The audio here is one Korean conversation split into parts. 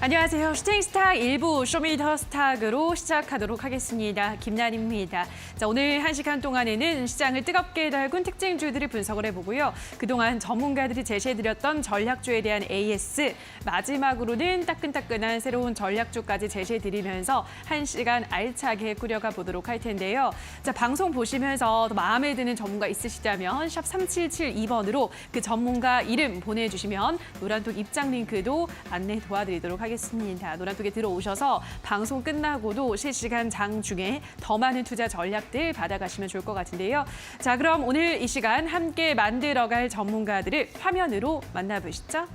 안녕하세요. 슈팅스타 1부 쇼미더스탁으로 시작하도록 하겠습니다. 김난입니다. 자, 오늘 1시간 동안에는 시장을 뜨겁게 달군 특징주들을 분석을 해보고요. 그동안 전문가들이 제시해드렸던 전략주에 대한 AS, 마지막으로는 따끈따끈한 새로운 전략주까지 제시해드리면서 1시간 알차게 꾸려가 보도록 할 텐데요. 자, 방송 보시면서 더 마음에 드는 전문가 있으시다면 샵 3772번으로 그 전문가 이름 보내주시면 노란톡 입장 링크도 안내 도와드리도록 하겠습니다. 노란톡에 들어오셔서 방송 끝나고도 실시간 장중에 더 많은 투자 전략들 받아가시면 좋을 것 같은데요. 자, 그럼 오늘 이 시간 함께 만들어갈 전문가들을 화면으로 만나보시죠.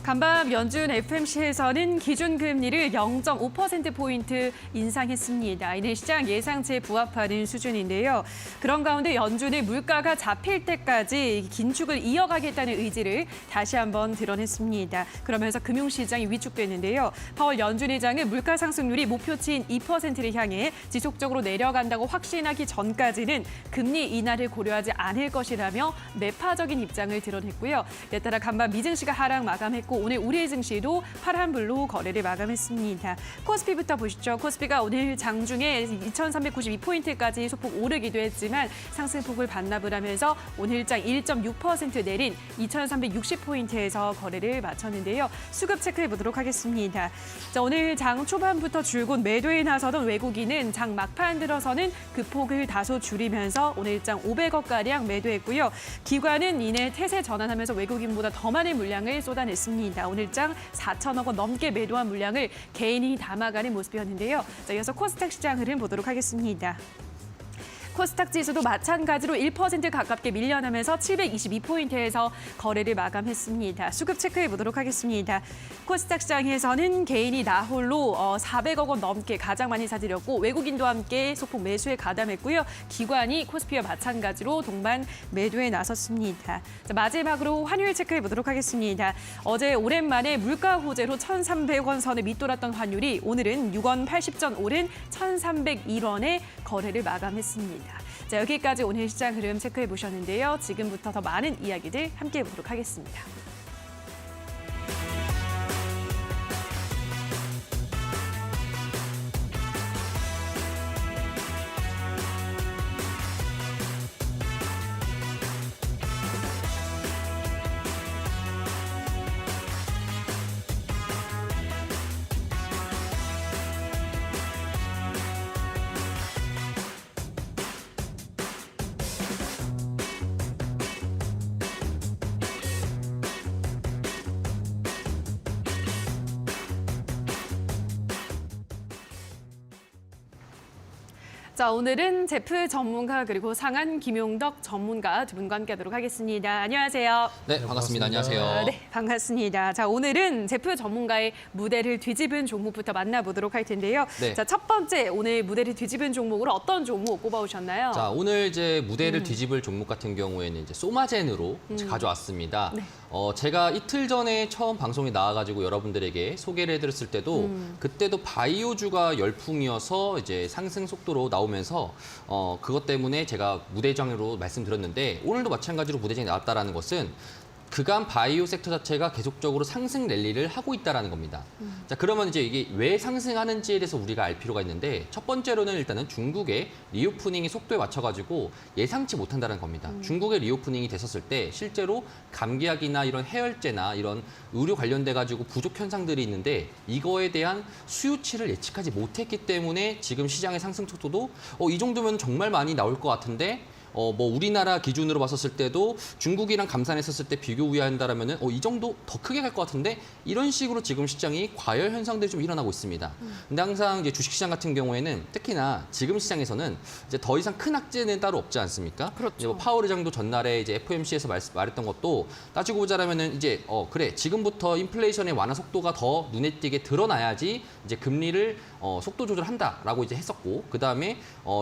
간밤 연준 FOMC에서는 기준금리를 0.5%포인트 인상했습니다. 이는 시장 예상치에 부합하는 수준인데요. 그런 가운데 연준이 물가가 잡힐 때까지 긴축을 이어가겠다는 의지를 다시 한번 드러냈습니다. 그러면서 금융시장이 위축됐는데요. 파월 연준 의장은 물가 상승률이 목표치인 2%를 향해 지속적으로 내려간다고 확신하기 전까지는 금리 인하를 고려하지 않을 것이라며 매파적인 입장을 드러냈고요. 이에 따라 간밤 미증시가 하락 마감했고 오늘 우리의 증시도 파란불로 거래를 마감했습니다. 코스피부터 보시죠. 코스피가 오늘 장중에 2,392포인트까지 소폭 오르기도 했지만 상승폭을 반납을 하면서 오늘장 1.6% 내린 2,360포인트에서 거래를 마쳤는데요. 수급 체크해 보도록 하겠습니다. 자, 오늘 장 초반부터 줄곧 매도에 나서던 외국인은 장 막판 들어서는 그 폭을 다소 줄이면서 오늘장 500억가량 매도했고요. 기관은 이내 태세 전환하면서 외국인보다 더 많은 물량을 쏟아냈습니다. 오늘장 4천억 원 넘게 매도한 물량을 개인이 담아가는 모습이었는데요. 자, 이어서 코스닥 시장 흐름 보도록 하겠습니다. 코스닥 지수도 마찬가지로 1% 가깝게 밀려나면서 722포인트에서 거래를 마감했습니다. 수급 체크해 보도록 하겠습니다. 코스닥 시장에서는 개인이 나홀로 400억 원 넘게 가장 많이 사들였고 외국인도 함께 소폭 매수에 가담했고요. 기관이 코스피와 마찬가지로 동반 매도에 나섰습니다. 자, 마지막으로 환율 체크해 보도록 하겠습니다. 어제 오랜만에 물가 호재로 1,300원 선을 밑돌았던 환율이 오늘은 6원 80전 오른 1,301원에 거래를 마감했습니다. 자, 여기까지 오늘 시장 흐름 체크해 보셨는데요. 지금부터 더 많은 이야기들 함께 해보도록 하겠습니다. 자, 오늘은 제프 전문가 그리고 상한 김용덕 전문가 두 분과 함께하도록 하겠습니다. 안녕하세요. 네, 반갑습니다. 안녕하세요. 네, 반갑습니다. 자, 오늘은 제프 전문가의 무대를 뒤집은 종목부터 만나보도록 할 텐데요. 네. 자, 첫 번째 오늘 무대를 뒤집은 종목으로 어떤 종목 꼽아오셨나요? 자, 오늘 이제 무대를 뒤집을 종목 같은 경우에는 이제 소마젠으로 가져왔습니다. 네. 제가 이틀 전에 처음 방송에 나와가지고 여러분들에게 소개를 해드렸을 때도 그때도 바이오주가 열풍이어서 이제 상승 속도로 나오면서 그것 때문에 제가 무대장으로 말씀드렸는데 오늘도 마찬가지로 무대장이 나왔다라는 것은 그간 바이오 섹터 자체가 계속적으로 상승 랠리를 하고 있다는 겁니다. 자, 그러면 이제 이게 왜 상승하는지에 대해서 우리가 알 필요가 있는데 첫 번째로는 일단은 중국의 리오프닝의 속도에 맞춰가지고 예상치 못한다는 겁니다. 중국의 리오프닝이 됐었을 때 실제로 감기약이나 이런 해열제나 이런 의료 관련돼가지고 부족 현상들이 있는데 이거에 대한 수요치를 예측하지 못했기 때문에 지금 시장의 상승 속도도 이 정도면 정말 많이 나올 것 같은데 뭐 우리나라 기준으로 봤었을 때도 중국이랑 감산했었을 때 비교 우위한다라면은 이 정도 더 크게 갈 것 같은데 이런 식으로 지금 시장이 과열 현상들이 좀 일어나고 있습니다. 근데 항상 이제 주식시장 같은 경우에는 특히나 지금 시장에서는 이제 더 이상 큰 악재는 따로 없지 않습니까? 그렇죠. 이제 뭐 파월 의장도 전날에 이제 FOMC에서 말했던 것도 따지고 보자라면은 이제 그래 지금부터 인플레이션의 완화 속도가 더 눈에 띄게 드러나야지 이제 금리를 속도 조절한다라고 이제 했었고 그 다음에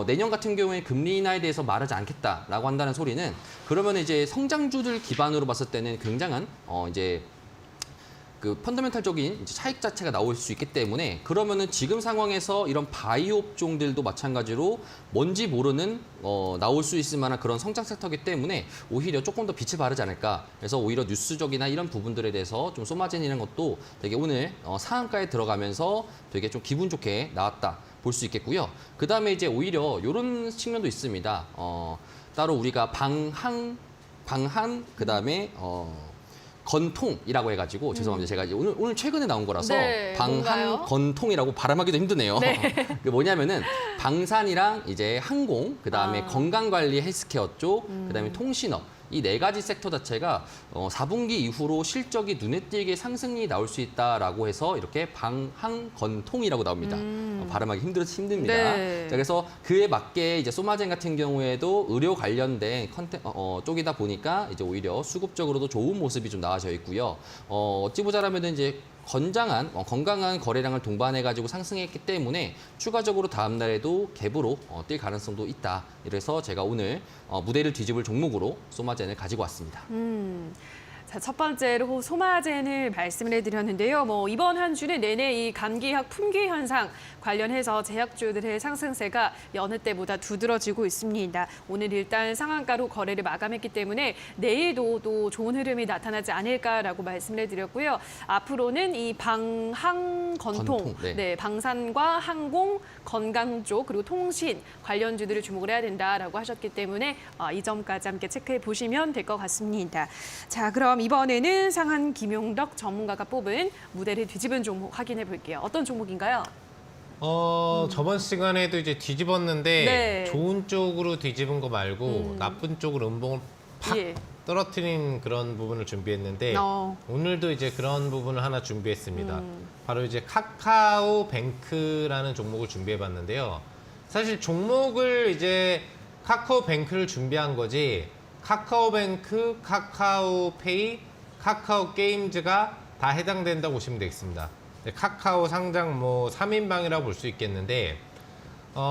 내년 같은 경우에 금리 인하에 대해서 말하지 않겠다라고 한다는 소리는 그러면 이제 성장주들 기반으로 봤을 때는 굉장한 이제 그 펀더멘탈적인 이제 차익 자체가 나올 수 있기 때문에 그러면은 지금 상황에서 이런 바이오 업종들도 마찬가지로 뭔지 모르는 나올 수 있을 만한 그런 성장 섹터이기 때문에 오히려 조금 더 빛을 발하지 않을까. 그래서 오히려 뉴스적이나 이런 부분들에 대해서 좀 쏘마진이라는 것도 되게 오늘 상한가에 들어가면서 되게 좀 기분 좋게 나왔다 볼 수 있겠고요. 그 다음에 이제 오히려 이런 측면도 있습니다. 따로 우리가 방한 그 다음에 건통이라고 해가지고 죄송합니다. 제가 이제 오늘 최근에 나온 거라서 네, 뭔가요? 방한 건통이라고 발음하기도 힘드네요. 그 뭐냐면은 방산이랑 이제 항공, 그 다음에 건강관리 헬스케어 쪽, 그 다음에 통신업. 이 네 가지 섹터 자체가 4분기 이후로 실적이 눈에 띄게 상승이 나올 수 있다라고 해서 이렇게 방항건통이라고 나옵니다. 발음하기 힘듭니다. 네. 자, 그래서 그에 맞게 이제 소마젠 같은 경우에도 의료 관련된 쪽이다 보니까 이제 오히려 수급적으로도 좋은 모습이 좀 나와져 있고요. 어찌 보자라면은 이제 건강한 거래량을 동반해가지고 상승했기 때문에 추가적으로 다음 날에도 갭으로 뛸 가능성도 있다. 이래서 제가 오늘 무대를 뒤집을 종목으로 소마젠을 가지고 왔습니다. 자, 첫 번째로 소마젠을 말씀을 해드렸는데요. 뭐 이번 한 주는 내내 이 감기약 품귀 현상 관련해서 제약주들의 상승세가 여느 때보다 두드러지고 있습니다. 오늘 일단 상한가로 거래를 마감했기 때문에 내일도 또 좋은 흐름이 나타나지 않을까라고 말씀을 해드렸고요. 앞으로는 이 방항건통, 네. 방산과 항공, 건강 쪽 그리고 통신 관련주들을 주목을 해야 된다라고 하셨기 때문에 이 점까지 함께 체크해 보시면 될 것 같습니다. 자, 그럼 이번에는 상한 김용덕 전문가가 뽑은 무대를 뒤집은 종목 확인해 볼게요. 어떤 종목인가요? 저번 시간에도 이제 뒤집었는데 네. 좋은 쪽으로 뒤집은 거 말고 나쁜 쪽으로 음봉을 팍 예. 떨어뜨린 그런 부분을 준비했는데 오늘도 이제 그런 부분을 하나 준비했습니다. 바로 이제 카카오뱅크라는 종목을 준비해봤는데요. 사실 종목을 이제 카카오뱅크를 준비한 거지 카카오뱅크, 카카오페이, 카카오게임즈가 다 해당된다고 보시면 되겠습니다. 카카오 상장 뭐 3인방이라고 볼 수 있겠는데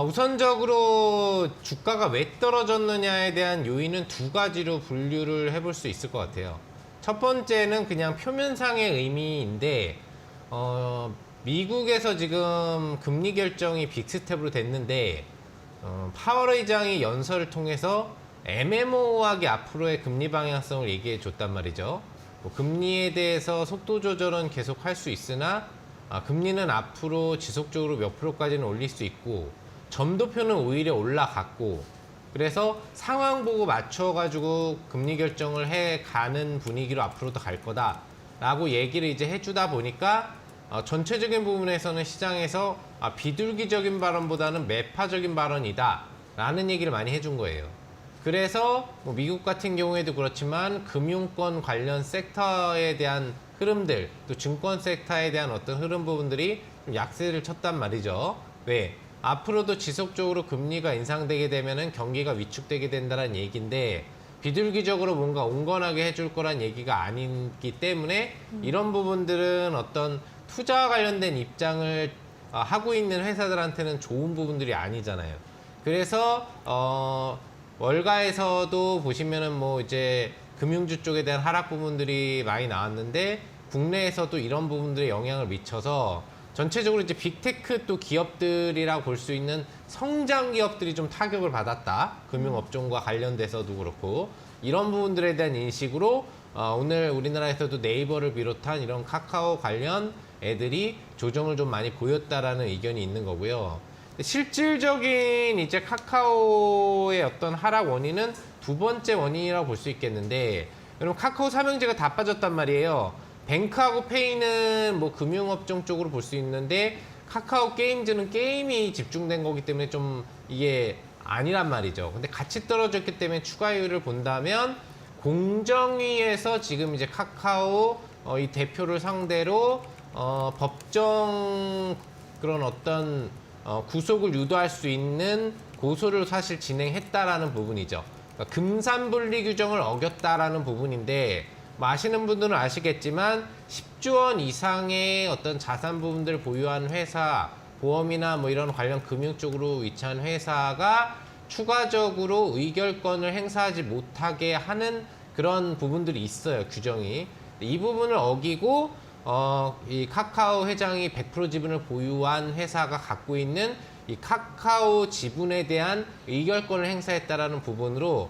우선적으로 주가가 왜 떨어졌느냐에 대한 요인은 두 가지로 분류를 해볼 수 있을 것 같아요. 첫 번째는 그냥 표면상의 의미인데 미국에서 지금 금리 결정이 빅스텝으로 됐는데 파월 의장이 연설을 통해서 애매모호하게 앞으로의 금리 방향성을 얘기해 줬단 말이죠. 뭐 금리에 대해서 속도 조절은 계속 할 수 있으나 금리는 앞으로 지속적으로 몇 프로까지는 올릴 수 있고 점도표는 오히려 올라갔고 그래서 상황 보고 맞춰가지고 금리 결정을 해가는 분위기로 앞으로도 갈 거다라고 얘기를 이제 해주다 보니까 전체적인 부분에서는 시장에서 비둘기적인 발언보다는 매파적인 발언이다라는 얘기를 많이 해준 거예요. 그래서 뭐 미국 같은 경우에도 그렇지만 금융권 관련 섹터에 대한 흐름들 또 증권 섹터에 대한 어떤 흐름 부분들이 좀 약세를 쳤단 말이죠. 왜? 앞으로도 지속적으로 금리가 인상되게 되면은 경기가 위축되게 된다는 얘기인데 비둘기적으로 뭔가 온건하게 해줄 거란 얘기가 아니기 때문에 이런 부분들은 어떤 투자와 관련된 입장을 하고 있는 회사들한테는 좋은 부분들이 아니잖아요. 그래서 월가에서도 보시면은 뭐 이제 금융주 쪽에 대한 하락 부분들이 많이 나왔는데 국내에서도 이런 부분들에 영향을 미쳐서 전체적으로 이제 빅테크 또 기업들이라고 볼 수 있는 성장 기업들이 좀 타격을 받았다. 금융업종과 관련돼서도 그렇고 이런 부분들에 대한 인식으로 오늘 우리나라에서도 네이버를 비롯한 이런 카카오 관련 애들이 조정을 좀 많이 보였다라는 의견이 있는 거고요. 실질적인 이제 카카오의 어떤 하락 원인은 두 번째 원인이라고 볼 수 있겠는데 여러분 카카오 삼형제가 다 빠졌단 말이에요. 뱅크하고 페이는 뭐 금융업종 쪽으로 볼 수 있는데 카카오 게임즈는 게임이 집중된 거기 때문에 좀 이게 아니란 말이죠. 근데 같이 떨어졌기 때문에 추가 이유를 본다면 공정위에서 지금 이제 카카오 이 대표를 상대로 법정 그런 어떤 구속을 유도할 수 있는 고소를 사실 진행했다라는 부분이죠. 그러니까 금산분리 규정을 어겼다라는 부분인데 뭐 아시는 분들은 아시겠지만 10조 원 이상의 어떤 자산 부분들을 보유한 회사, 보험이나 뭐 이런 관련 금융 쪽으로 위치한 회사가 추가적으로 의결권을 행사하지 못하게 하는 그런 부분들이 있어요, 규정이. 이 부분을 어기고 이 카카오 회장이 100% 지분을 보유한 회사가 갖고 있는 이 카카오 지분에 대한 의결권을 행사했다라는 부분으로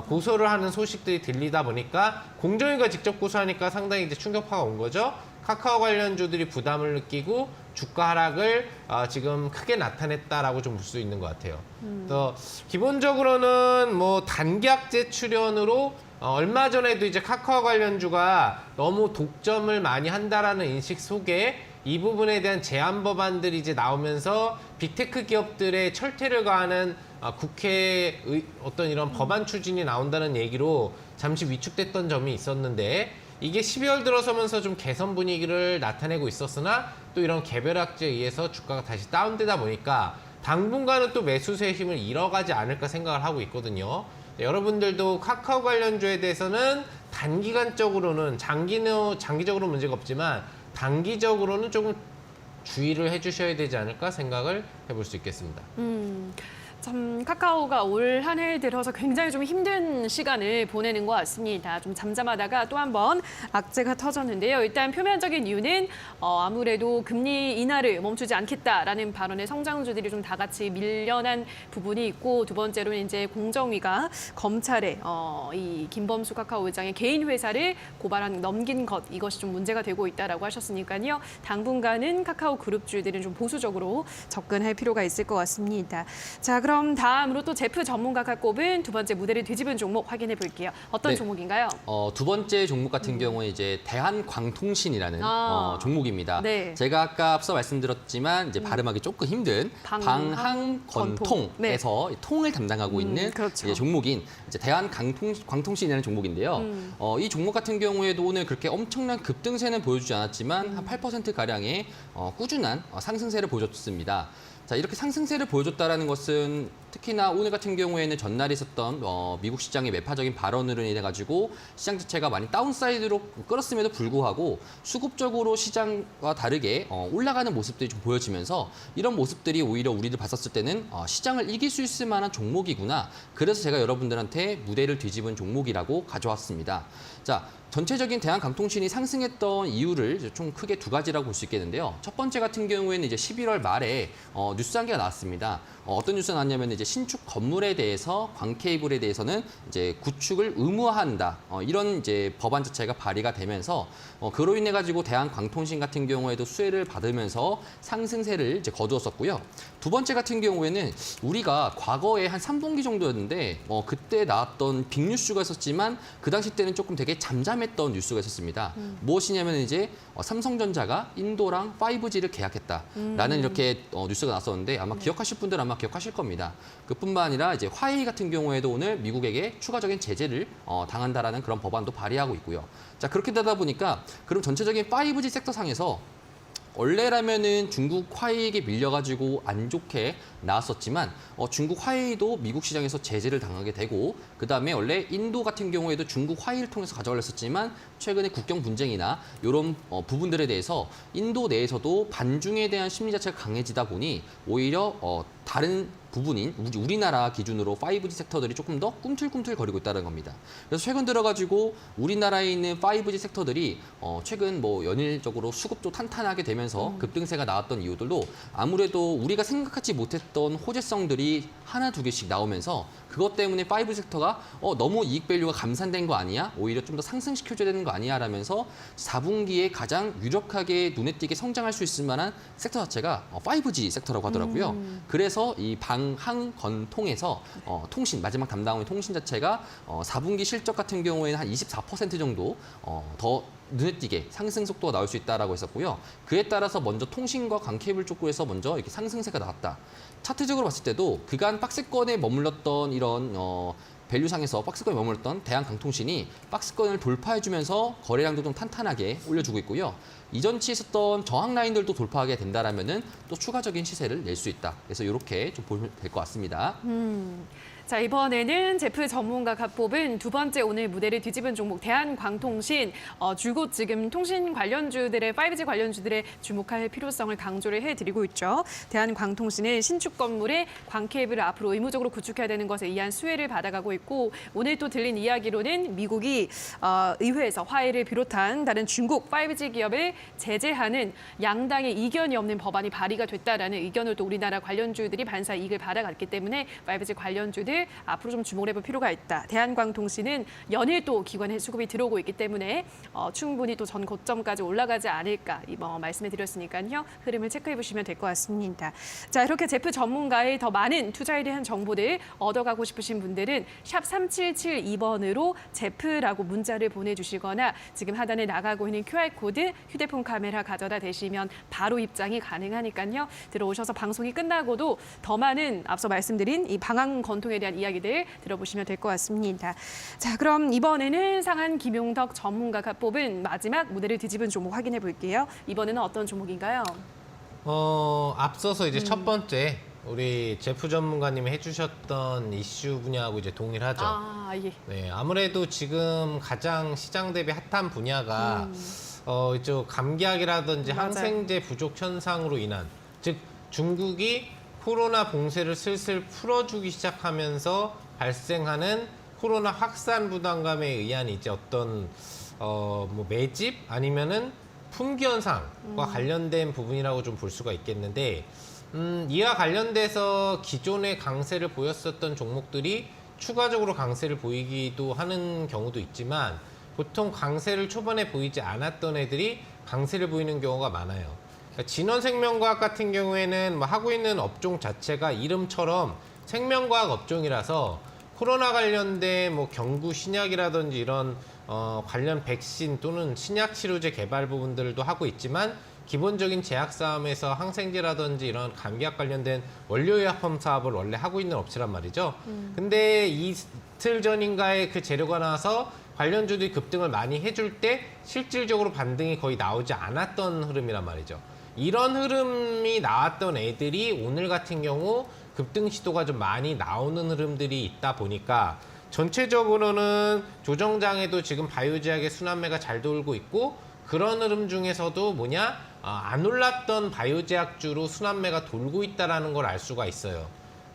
고소를 하는 소식들이 들리다 보니까 공정위가 직접 고소하니까 상당히 이제 충격파가 온 거죠. 카카오 관련주들이 부담을 느끼고 주가 하락을 지금 크게 나타냈다라고 좀 볼 수 있는 것 같아요. 그래서 기본적으로는 뭐 단기약제 출연으로 얼마 전에도 이제 카카오 관련주가 너무 독점을 많이 한다라는 인식 속에 이 부분에 대한 제한 법안들이 이제 나오면서 빅테크 기업들의 철퇴를 가하는 국회의 어떤 이런 법안 추진이 나온다는 얘기로 잠시 위축됐던 점이 있었는데 이게 12월 들어서면서 좀 개선 분위기를 나타내고 있었으나 또 이런 개별학제에 의해서 주가가 다시 다운되다 보니까 당분간은 또 매수세의 힘을 잃어가지 않을까 생각을 하고 있거든요. 여러분들도 카카오 관련주에 대해서는 단기간적으로는 장기적으로 문제가 없지만 단기적으로는 조금 주의를 해주셔야 되지 않을까 생각을 해볼 수 있겠습니다. 참 카카오가 올 한 해 들어서 굉장히 좀 힘든 시간을 보내는 것 같습니다. 좀 잠잠하다가 또 한 번 악재가 터졌는데요. 일단 표면적인 이유는 아무래도 금리 인하를 멈추지 않겠다라는 발언에 성장주들이 좀 다 같이 밀려난 부분이 있고 두 번째로는 이제 공정위가 검찰에 이 김범수 카카오 의장의 개인 회사를 고발한 넘긴 것 이것이 좀 문제가 되고 있다라고 하셨으니까요. 당분간은 카카오 그룹주들은 좀 보수적으로 접근할 필요가 있을 것 같습니다. 자, 그럼 다음으로 또 제프 전문가가 꼽은 두 번째 무대를 뒤집은 종목 확인해 볼게요. 어떤 네. 종목인가요? 두 번째 종목 같은 경우에 이제 대한광통신이라는 종목입니다. 네. 제가 아까 앞서 말씀드렸지만 이제 발음하기 조금 힘든 방항건통에서 네. 통을 담당하고 있는 그렇죠. 이제 종목인 이제 대한광통신이라는 종목인데요. 이 종목 같은 경우에도 오늘 그렇게 엄청난 급등세는 보여주지 않았지만 한 8% 가량의 꾸준한 상승세를 보여줬습니다. 자, 이렇게 상승세를 보여줬다라는 것은 특히나 오늘 같은 경우에는 전날에 있었던 미국 시장의 매파적인 발언으로 인해 가지고 시장 자체가 많이 다운사이드로 끌었음에도 불구하고 수급적으로 시장과 다르게 올라가는 모습들이 좀 보여지면서 이런 모습들이 오히려 우리들 봤었을 때는 시장을 이길 수 있을 만한 종목이구나. 그래서 제가 여러분들한테 무대를 뒤집은 종목이라고 가져왔습니다. 자, 전체적인 대한강통신이 상승했던 이유를 좀 크게 두 가지라고 볼 수 있겠는데요. 첫 번째 같은 경우에는 이제 11월 말에 뉴스 한 개가 나왔습니다. 어떤 뉴스가 나왔냐면 이제 신축 건물에 대해서 광케이블에 대해서는 이제 구축을 의무화한다. 이런 이제 법안 자체가 발의가 되면서 그로 인해 가지고 대한광통신 같은 경우에도 수혜를 받으면서 상승세를 이제 거두었었고요. 두 번째 같은 경우에는 우리가 과거에 한 3분기 정도였는데 그때 나왔던 빅뉴스가 있었지만 그 당시 때는 조금 되게 잠잠했던 뉴스가 있었습니다. 무엇이냐면 이제 삼성전자가 인도랑 5G를 계약했다라는 이렇게 뉴스가 나왔었는데 아마 기억하실 분들은 아마 기억하실 겁니다. 그뿐만 아니라 이제 화웨이 같은 경우에도 오늘 미국에게 추가적인 제재를 당한다라는 그런 법안도 발의하고 있고요. 자, 그렇게 되다 보니까 그럼 전체적인 5G 섹터 상에서 원래라면은 중국 화웨이에게 밀려가지고 안 좋게 나왔었지만 중국 화웨이도 미국 시장에서 제재를 당하게 되고 그다음에 원래 인도 같은 경우에도 중국 화웨이를 통해서 가져가려 했었지만 최근에 국경 분쟁이나 이런 부분들에 대해서 인도 내에서도 반중에 대한 심리 자체가 강해지다 보니 오히려 다른 부분인 우리나라 기준으로 5G 섹터들이 조금 더 꿈틀꿈틀거리고 있다는 겁니다. 그래서 최근 들어가지고 우리나라에 있는 5G 섹터들이 최근 뭐 연일적으로 수급도 탄탄하게 되면서 급등세가 나왔던 이유들도 아무래도 우리가 생각하지 못했던 호재성들이 하나 두 개씩 나오면서 그것 때문에 5G 섹터가 너무 이익 밸류가 감산된 거 아니야? 오히려 좀 더 상승시켜줘야 되는 거 아니야? 라면서 4분기에 가장 유력하게 눈에 띄게 성장할 수 있을 만한 섹터 자체가 5G 섹터라고 하더라고요. 그래서 그래서 이 방항건통에서 통신, 마지막 담당의 통신 자체가 4분기 실적 같은 경우에는 한 24% 정도 더 눈에 띄게 상승 속도가 나올 수 있다라고 했었고요. 그에 따라서 먼저 통신과 광케이블 쪽에서 먼저 이렇게 상승세가 나왔다. 차트적으로 봤을 때도 그간 박스권에 머물렀던 이런 밸류상에서 박스권에 머물렀던 대한강통신이 박스권을 돌파해주면서 거래량도 좀 탄탄하게 올려주고 있고요. 이전치 있었던 저항 라인들도 돌파하게 된다라면은 또 추가적인 시세를 낼 수 있다. 그래서 이렇게 좀 보면 될 것 같습니다. 자, 이번에는 제프 전문가가 뽑은 두 번째 오늘 무대를 뒤집은 종목 대한광통신. 줄곧 지금 통신 관련주들의 5G 관련주들의 주목할 필요성을 강조를 해드리고 있죠. 대한광통신은 신축 건물의 광케이블을 앞으로 의무적으로 구축해야 되는 것에 의한 수혜를 받아가고 있고 오늘 또 들린 이야기로는 미국이 의회에서 화해를 비롯한 다른 중국 5G 기업을 제재하는 양당의 이견이 없는 법안이 발의가 됐다라는 의견을 또 우리나라 관련주들이 반사 이익을 받아갔기 때문에 5G 관련주들 앞으로 좀 주목을 해볼 필요가 있다. 대한광통신은 연일 또 기관의 수급이 들어오고 있기 때문에 충분히 또 전 고점까지 올라가지 않을까 말씀해 드렸으니까요. 흐름을 체크해 보시면 될 것 같습니다. 자, 이렇게 제프 전문가의 더 많은 투자에 대한 정보들 얻어가고 싶으신 분들은 샵 3772번으로 제프라고 문자를 보내주시거나 지금 하단에 나가고 있는 QR코드 휴대폰 카메라 가져다 대시면 바로 입장이 가능하니까요. 들어오셔서 방송이 끝나고도 더 많은 앞서 말씀드린 이 방황 건통에 대한 이야기들 들어보시면 될 것 같습니다. 자, 그럼 이번에는 상한 김용덕 전문가가 뽑은 마지막 무대를 뒤집은 종목 확인해 볼게요. 이번에는 어떤 종목인가요? 앞서서 이제 첫 번째 우리 제프 전문가님이 해주셨던 이슈 분야하고 이제 동일하죠. 예. 네, 아무래도 지금 가장 시장 대비 핫한 분야가 이쪽 감기약이라든지 맞아요. 항생제 부족 현상으로 인한, 즉 중국이 코로나 봉쇄를 슬슬 풀어주기 시작하면서 발생하는 코로나 확산 부담감에 의한 이제 어떤 뭐 매집 아니면은 품귀 현상과 관련된 부분이라고 좀 볼 수가 있겠는데, 이와 관련돼서 기존에 강세를 보였었던 종목들이 추가적으로 강세를 보이기도 하는 경우도 있지만 보통 강세를 초반에 보이지 않았던 애들이 강세를 보이는 경우가 많아요. 그러니까 진원생명과학 같은 경우에는 뭐 하고 있는 업종 자체가 이름처럼 생명과학 업종이라서 코로나 관련된 뭐 경구 신약이라든지 이런 관련 백신 또는 신약 치료제 개발 부분들도 하고 있지만 기본적인 제약 싸움에서 항생제라든지 이런 감기약 관련된 원료의약품 사업을 원래 하고 있는 업체란 말이죠. 근데 이틀 전인가에 그 재료가 나와서 관련주들이 급등을 많이 해줄 때 실질적으로 반등이 거의 나오지 않았던 흐름이란 말이죠. 이런 흐름이 나왔던 애들이 오늘 같은 경우 급등 시도가 좀 많이 나오는 흐름들이 있다 보니까 전체적으로는 조정장에도 지금 바이오제약의 순환매가 잘 돌고 있고, 그런 흐름 중에서도 안 올랐던 바이오제약주로 순환매가 돌고 있다는 걸 알 수가 있어요.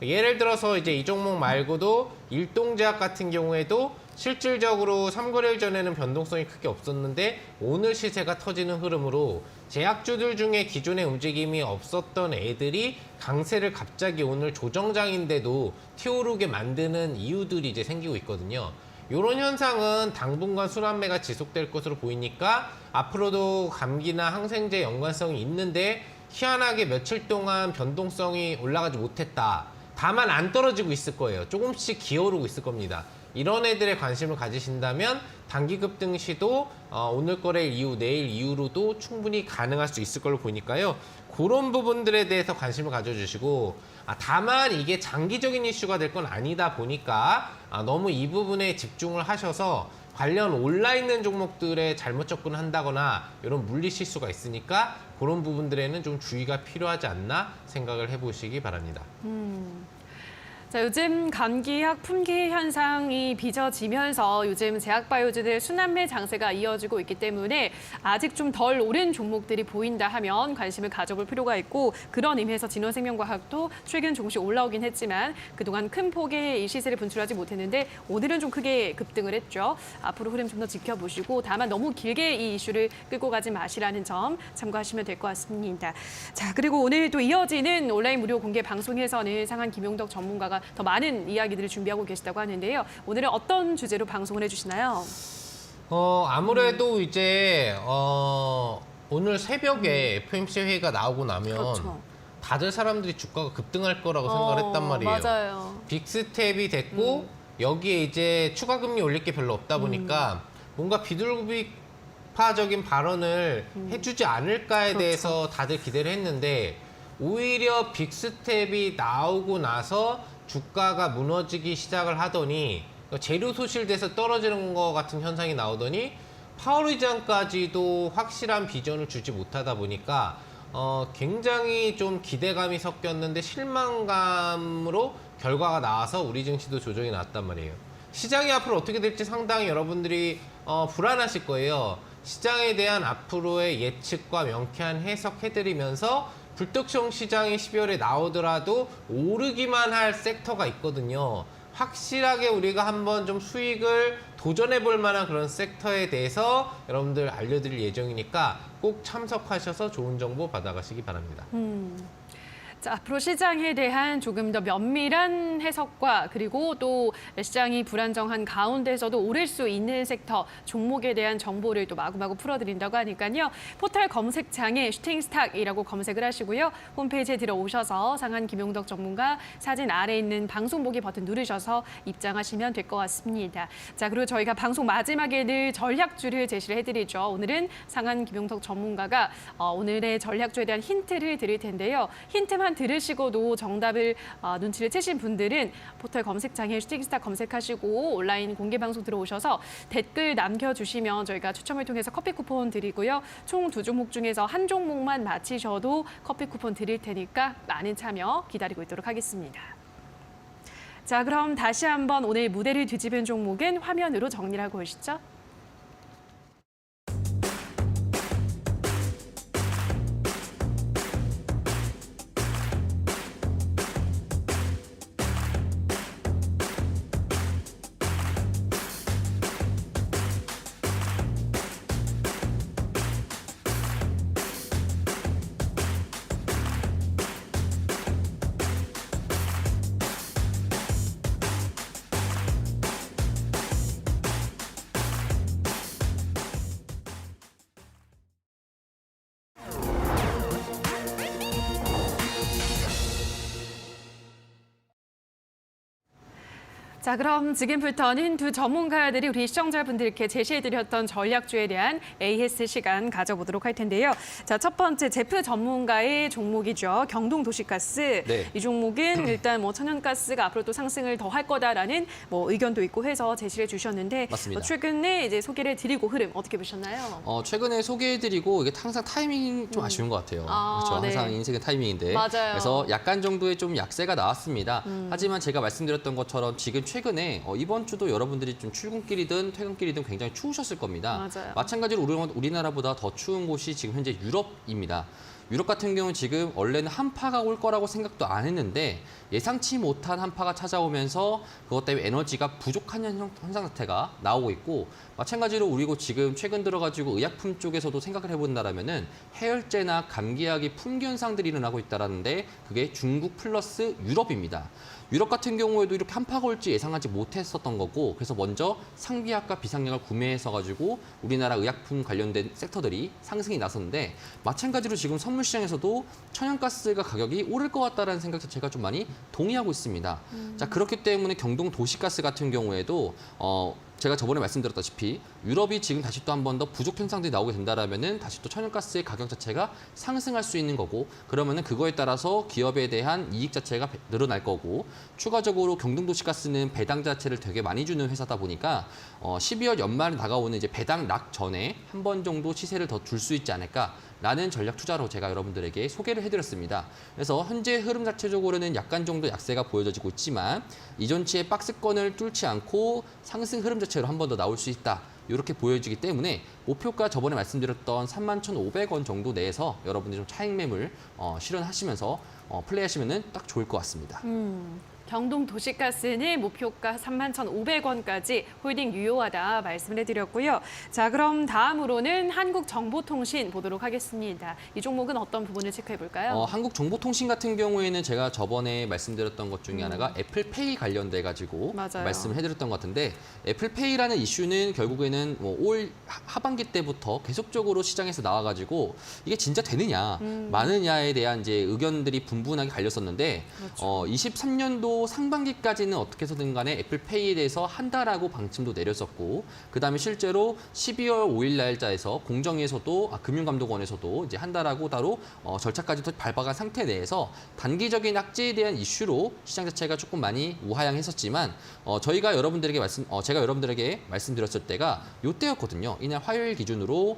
예를 들어서 이제 이 종목 말고도 일동제약 같은 경우에도 실질적으로 3거래일 전에는 변동성이 크게 없었는데 오늘 시세가 터지는 흐름으로 제약주들 중에 기존에 움직임이 없었던 애들이 강세를 갑자기 오늘 조정장인데도 튀어오르게 만드는 이유들이 이제 생기고 있거든요. 이런 현상은 당분간 순환매가 지속될 것으로 보이니까 앞으로도 감기나 항생제 연관성이 있는데 희한하게 며칠 동안 변동성이 올라가지 못했다. 다만 안 떨어지고 있을 거예요. 조금씩 기어오르고 있을 겁니다. 이런 애들에 관심을 가지신다면 단기 급등 시도 오늘 거래일 이후 내일 이후로도 충분히 가능할 수 있을 걸로 보니까요. 그런 부분들에 대해서 관심을 가져주시고, 다만 이게 장기적인 이슈가 될 건 아니다 보니까 너무 이 부분에 집중을 하셔서 관련 올라있는 종목들에 잘못 접근한다거나 이런 물리 실수가 있으니까 그런 부분들에는 좀 주의가 필요하지 않나 생각을 해보시기 바랍니다. 자, 요즘 감기약 품귀 현상이 빚어지면서 요즘 제약바이오주들 순환매 장세가 이어지고 있기 때문에 아직 좀 덜 오른 종목들이 보인다 하면 관심을 가져볼 필요가 있고, 그런 의미에서 진원생명과학도 최근 조금씩 올라오긴 했지만 그동안 큰 폭의 이 시세를 분출하지 못했는데 오늘은 좀 크게 급등을 했죠. 앞으로 흐름 좀 더 지켜보시고 다만 너무 길게 이 이슈를 끌고 가지 마시라는 점 참고하시면 될 것 같습니다. 자, 그리고 오늘 또 이어지는 온라인 무료 공개 방송에서는 상한 김용덕 전문가가 더 많은 이야기들을 준비하고 계시다고 하는데요. 오늘은 어떤 주제로 방송을 해주시나요? 아무래도 이제 오늘 새벽에 FOMC 회의가 나오고 나면 그렇죠. 다들 사람들이 주가가 급등할 거라고 생각을 했단 말이에요. 맞아요. 빅스텝이 됐고 여기에 이제 추가 금리 올릴 게 별로 없다 보니까 뭔가 비둘기파적인 발언을 해주지 않을까에 그렇죠. 대해서 다들 기대를 했는데 오히려 빅스텝이 나오고 나서 주가가 무너지기 시작을 하더니 재료 소실돼서 떨어지는 것 같은 현상이 나오더니 파월 의장까지도 확실한 비전을 주지 못하다 보니까 굉장히 좀 기대감이 섞였는데 실망감으로 결과가 나와서 우리 증시도 조정이 났단 말이에요. 시장이 앞으로 어떻게 될지 상당히 여러분들이 불안하실 거예요. 시장에 대한 앞으로의 예측과 명쾌한 해석해드리면서 불특정 시장이 12월에 나오더라도 오르기만 할 섹터가 있거든요. 확실하게 우리가 한번 좀 수익을 도전해 볼 만한 그런 섹터에 대해서 여러분들 알려드릴 예정이니까 꼭 참석하셔서 좋은 정보 받아가시기 바랍니다. 자, 앞으로 시장에 대한 조금 더 면밀한 해석과 그리고 또 시장이 불안정한 가운데서도 오를 수 있는 섹터, 종목에 대한 정보를 또 마구마구 풀어드린다고 하니까요. 포털 검색창에 슈팅스탁이라고 검색을 하시고요. 홈페이지에 들어오셔서 상한 김용덕 전문가 사진 아래에 있는 방송 보기 버튼 누르셔서 입장하시면 될 것 같습니다. 자, 그리고 저희가 방송 마지막에 늘 전략주를 제시를 해드리죠. 오늘은 상한 김용덕 전문가가 오늘의 전략주에 대한 힌트를 드릴 텐데요. 힌트만 들으시고도 정답을 눈치를 채신 분들은 포털 검색창에 슈팅스타 검색하시고 온라인 공개 방송 들어오셔서 댓글 남겨주시면 저희가 추첨을 통해서 커피 쿠폰 드리고요. 총 2종목 중에서 한 종목만 맞히셔도 커피 쿠폰 드릴 테니까 많은 참여 기다리고 있도록 하겠습니다. 자, 그럼 다시 한번 오늘 무대를 뒤집은 종목은 화면으로 정리를 하고 오시죠. 자, 그럼 지금부터는 두 전문가들이 우리 시청자분들께 제시해드렸던 전략주에 대한 AS 시간 가져보도록 할 텐데요. 자, 첫 번째 제프 전문가의 종목이죠. 경동도시가스. 네. 이 종목은 일단 뭐 천연가스가 앞으로 또 상승을 더 할 거다라는 뭐 의견도 있고 해서 제시해 주셨는데 맞습니다. 최근에 이제 소개를 드리고 흐름 어떻게 보셨나요? 최근에 소개해드리고 이게 항상 타이밍이 좀 아쉬운 것 같아요. 아, 그렇죠. 네. 항상 인생의 타이밍인데. 맞아요. 그래서 약간 정도의 좀 약세가 나왔습니다. 하지만 제가 말씀드렸던 것처럼 지금 최근에 이번 주도 여러분들이 좀 출근길이든 퇴근길이든 굉장히 추우셨을 겁니다. 맞아요. 마찬가지로 우리나라보다 더 추운 곳이 지금 현재 유럽입니다. 유럽 같은 경우는 지금 원래는 한파가 올 거라고 생각도 안 했는데 예상치 못한 한파가 찾아오면서 그것 때문에 에너지가 부족한 현상 자체가 나오고 있고 마찬가지로 우리고 지금 최근 들어가지고 의약품 쪽에서도 생각을 해본다라면은 해열제나 감기약이 품귀 현상들이 일어나고 있다라는데 그게 중국 플러스 유럽입니다. 유럽 같은 경우에도 이렇게 한파가 올지 예상하지 못했었던 거고 그래서 먼저 상비약과 비상약을 구매해서 가지고 우리나라 의약품 관련된 섹터들이 상승이 나섰는데 마찬가지로 지금 선물 시장에서도 천연가스가 가격이 오를 것 같다라는 생각 자체가 좀 많이 동의하고 있습니다. 자, 그렇기 때문에 경동 도시가스 같은 경우에도 제가 저번에 말씀드렸다시피 유럽이 지금 다시 또 한 번 더 부족 현상들이 나오게 된다라면은 다시 또 천연가스의 가격 자체가 상승할 수 있는 거고 그러면은 그거에 따라서 기업에 대한 이익 자체가 늘어날 거고 추가적으로 경동도시가스는 배당 자체를 되게 많이 주는 회사다 보니까 12월 연말에 다가오는 이제 배당 락 전에 한 번 정도 시세를 더 줄 수 있지 않을까라는 전략 투자로 제가 여러분들에게 소개를 해드렸습니다. 그래서 현재 흐름 자체적으로는 약간 정도 약세가 보여지고 있지만 이전치의 박스권을 뚫지 않고 상승 흐름 자체로 한 번 더 나올 수 있다. 이렇게 보여지기 때문에 목표가 저번에 말씀드렸던 31,500원 정도 내에서 여러분들이 좀 차익 매물 실현하시면서 플레이하시면 딱 좋을 것 같습니다. 경동 도시가스는 목표가 31,500원까지 홀딩 유효하다 말씀을 해드렸고요. 자, 그럼 다음으로는 한국정보통신 보도록 하겠습니다. 이 종목은 어떤 부분을 체크해 볼까요? 한국정보통신 같은 경우에는 제가 저번에 말씀드렸던 것 중에 하나가 애플페이 관련돼 가지고 맞아요. 말씀을 해드렸던 것 같은데 애플페이라는 이슈는 결국에는 올 하반기 때부터 계속적으로 시장에서 나와가지고 이게 진짜 되느냐 마느냐에 대한 이제 의견들이 분분하게 갈렸었는데 그렇죠. 23년도 상반기까지는 어떻게 해서든 간에 애플페이에 대해서 한다라고 방침도 내렸었고 그다음에 실제로 12월 5일 날짜에서 공정위에서도 금융감독원에서도 이제 한다라고 따로 절차까지도 밟아간 상태 내에서 단기적인 악재에 대한 이슈로 시장 자체가 조금 많이 우하향했었지만 제가 여러분들에게 말씀드렸을 때가 이때였거든요. 이날 화요일 기준으로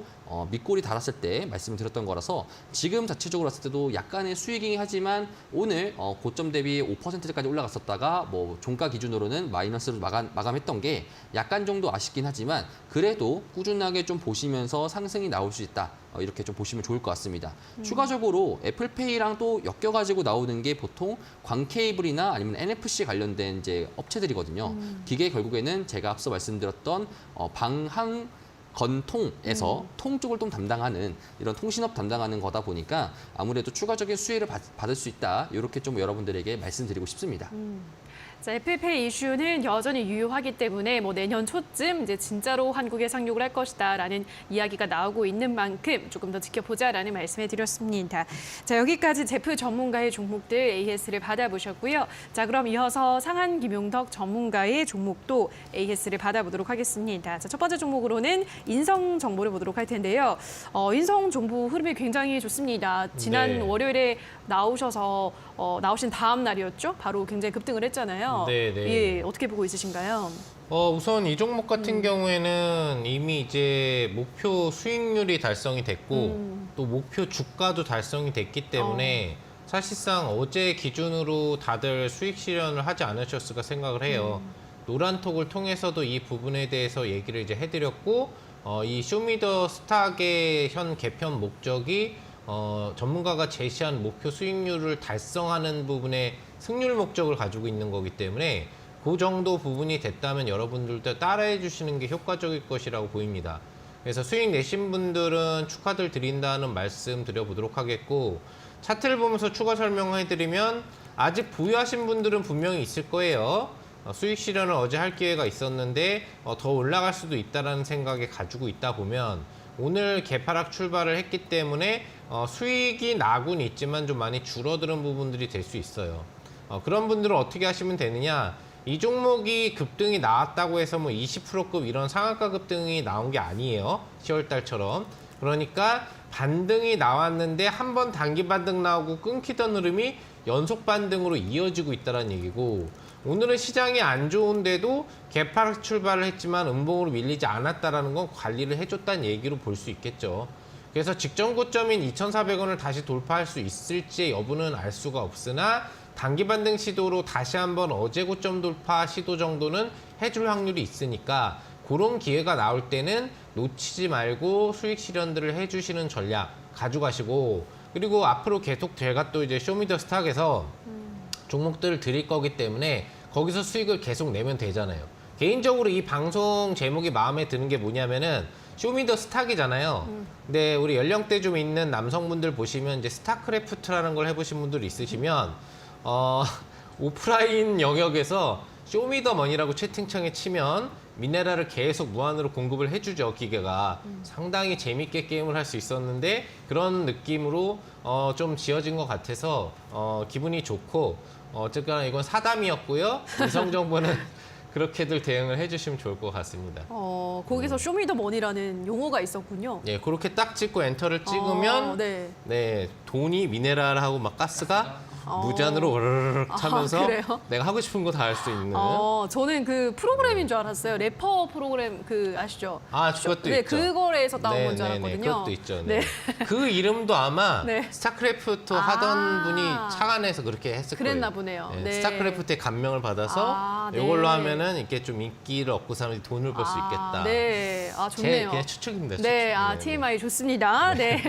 밑골이 달았을 때 말씀드렸던 거라서 지금 자체적으로 봤을 때도 약간의 수익이긴 하지만 오늘 고점 대비 5%까지 올라갔었다가 뭐 종가 기준으로는 마이너스로 마감했던 게 약간 정도 아쉽긴 하지만 그래도 꾸준하게 좀 보시면서 상승이 나올 수 있다. 이렇게 좀 보시면 좋을 것 같습니다. 추가적으로 애플페이랑 또 엮여가지고 나오는 게 보통 광케이블이나 아니면 NFC 관련된 이제 업체들이거든요. 기계 결국에는 제가 앞서 말씀드렸던 방항 건통에서 통 쪽을 좀 담당하는 이런 통신업 담당하는 거다 보니까 아무래도 추가적인 수혜를 받을 수 있다. 이렇게 좀 여러분들에게 말씀드리고 싶습니다. 자, 애플페이 이슈는 여전히 유효하기 때문에 뭐 내년 초쯤 이제 진짜로 한국에 상륙을 할 것이다라는 이야기가 나오고 있는 만큼 조금 더 지켜보자라는 말씀을 드렸습니다. 자, 여기까지 제프 전문가의 종목들 AS를 받아보셨고요. 자, 그럼 이어서 상한 김용덕 전문가의 종목도 AS를 받아보도록 하겠습니다. 자, 첫 번째 종목으로는 인성 정보를 보도록 할 텐데요. 인성 정보 흐름이 굉장히 좋습니다. 지난 네. 월요일에 나오신 다음 날이었죠? 바로 굉장히 급등을 했잖아요. 네, 네. 예, 어떻게 보고 있으신가요? 우선 이 종목 같은 경우에는 이미 이제 목표 수익률이 달성이 됐고 또 목표 주가도 달성이 됐기 때문에 사실상 어제 기준으로 다들 수익 실현을 하지 않으셨을까 생각을 해요. 노란톡을 통해서도 이 부분에 대해서 얘기를 이제 해드렸고 이 쇼미더스탁의 현 개편 목적이 전문가가 제시한 목표 수익률을 달성하는 부분에 승률 목적을 가지고 있는 거기 때문에 그 정도 부분이 됐다면 여러분들도 따라해 주시는 게 효과적일 것이라고 보입니다. 그래서 수익 내신 분들은 축하들 드린다는 말씀 드려보도록 하겠고 차트를 보면서 추가 설명해 드리면 아직 보유하신 분들은 분명히 있을 거예요. 수익 실현을 어제 할 기회가 있었는데 더 올라갈 수도 있다는 생각에 가지고 있다 보면 오늘 개파락 출발을 했기 때문에 수익이 나곤 있지만 좀 많이 줄어드는 부분들이 될 수 있어요. 그런 분들은 어떻게 하시면 되느냐? 이 종목이 급등이 나왔다고 해서 뭐 20%급 이런 상한가 급등이 나온 게 아니에요. 10월 달처럼. 그러니까 반등이 나왔는데 한 번 단기 반등 나오고 끊기던 흐름이 연속 반등으로 이어지고 있다는 얘기고 오늘은 시장이 안 좋은데도 개파락 출발을 했지만 음봉으로 밀리지 않았다는 건 관리를 해줬다는 얘기로 볼 수 있겠죠. 그래서 직전 고점인 2,400원을 다시 돌파할 수 있을지 여부는 알 수가 없으나 단기 반등 시도로 다시 한번 어제 고점 돌파 시도 정도는 해줄 확률이 있으니까 그런 기회가 나올 때는 놓치지 말고 수익 실현들을 해주시는 전략 가져가시고 그리고 앞으로 계속 제가 또 이제 쇼미더스탁에서 종목들을 드릴 거기 때문에 거기서 수익을 계속 내면 되잖아요. 개인적으로 이 방송 제목이 마음에 드는 게 뭐냐면은 쇼미더스탁이잖아요. 근데 우리 연령대 좀 있는 남성분들 보시면 이제 스타크래프트라는 걸 해보신 분들 있으시면 오프라인 영역에서 쇼미더머니라고 채팅창에 치면 미네랄을 계속 무한으로 공급을 해주죠, 기계가. 상당히 재밌게 게임을 할 수 있었는데 그런 느낌으로 좀 지어진 것 같아서 기분이 좋고 어쨌거나 이건 사담이었고요. 이성정보는 그렇게들 대응을 해주시면 좋을 것 같습니다. 거기서 쇼미더머니라는 용어가 있었군요. 예, 그렇게 딱 찍고 엔터를 찍으면 네. 네, 돈이 미네랄하고 막 가스가 무제한으로 으르르 차면서 그래요? 내가 하고 싶은 거 다 할 수 있는. 저는 그 프로그램인 줄 알았어요. 래퍼 프로그램 그 아시죠? 그것도 네, 있죠. 그거에서 나온 건 줄 네네네, 알았거든요. 그것도 있죠. 네. 네. 그 이름도 아마 네. 스타크래프트 하던 분이 착안해서 그렇게 했을 그랬나 거예요. 보네요. 네, 네. 스타크래프트의 감명을 받아서 네. 이걸로 하면은 이렇게 좀 인기를 얻고 사람들이 돈을 벌 수 있겠다. 네, 제 좋네요. 그냥 추측입니다. 추측. 네, 네, 네. TMI 좋습니다. 네,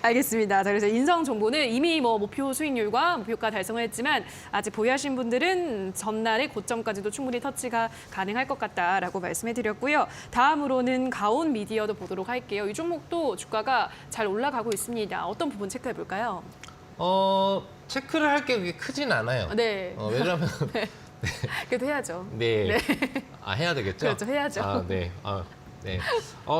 알겠습니다. 자, 그래서 인성 정보는 이미 뭐 목표 수익률과 목표가 달성을 했지만 아직 보유하신 분들은 전날의 고점까지도 충분히 터치가 가능할 것 같다라고 말씀해드렸고요. 다음으로는 가온 미디어도 보도록 할게요. 이 종목도 주가가 잘 올라가고 있습니다. 어떤 부분 체크해 볼까요? 체크를 할 게 그렇게 크진 않아요. 네. 왜냐면 그래도 해야죠. 네. 해야 되겠죠? 그렇죠, 해야죠. 네. 네.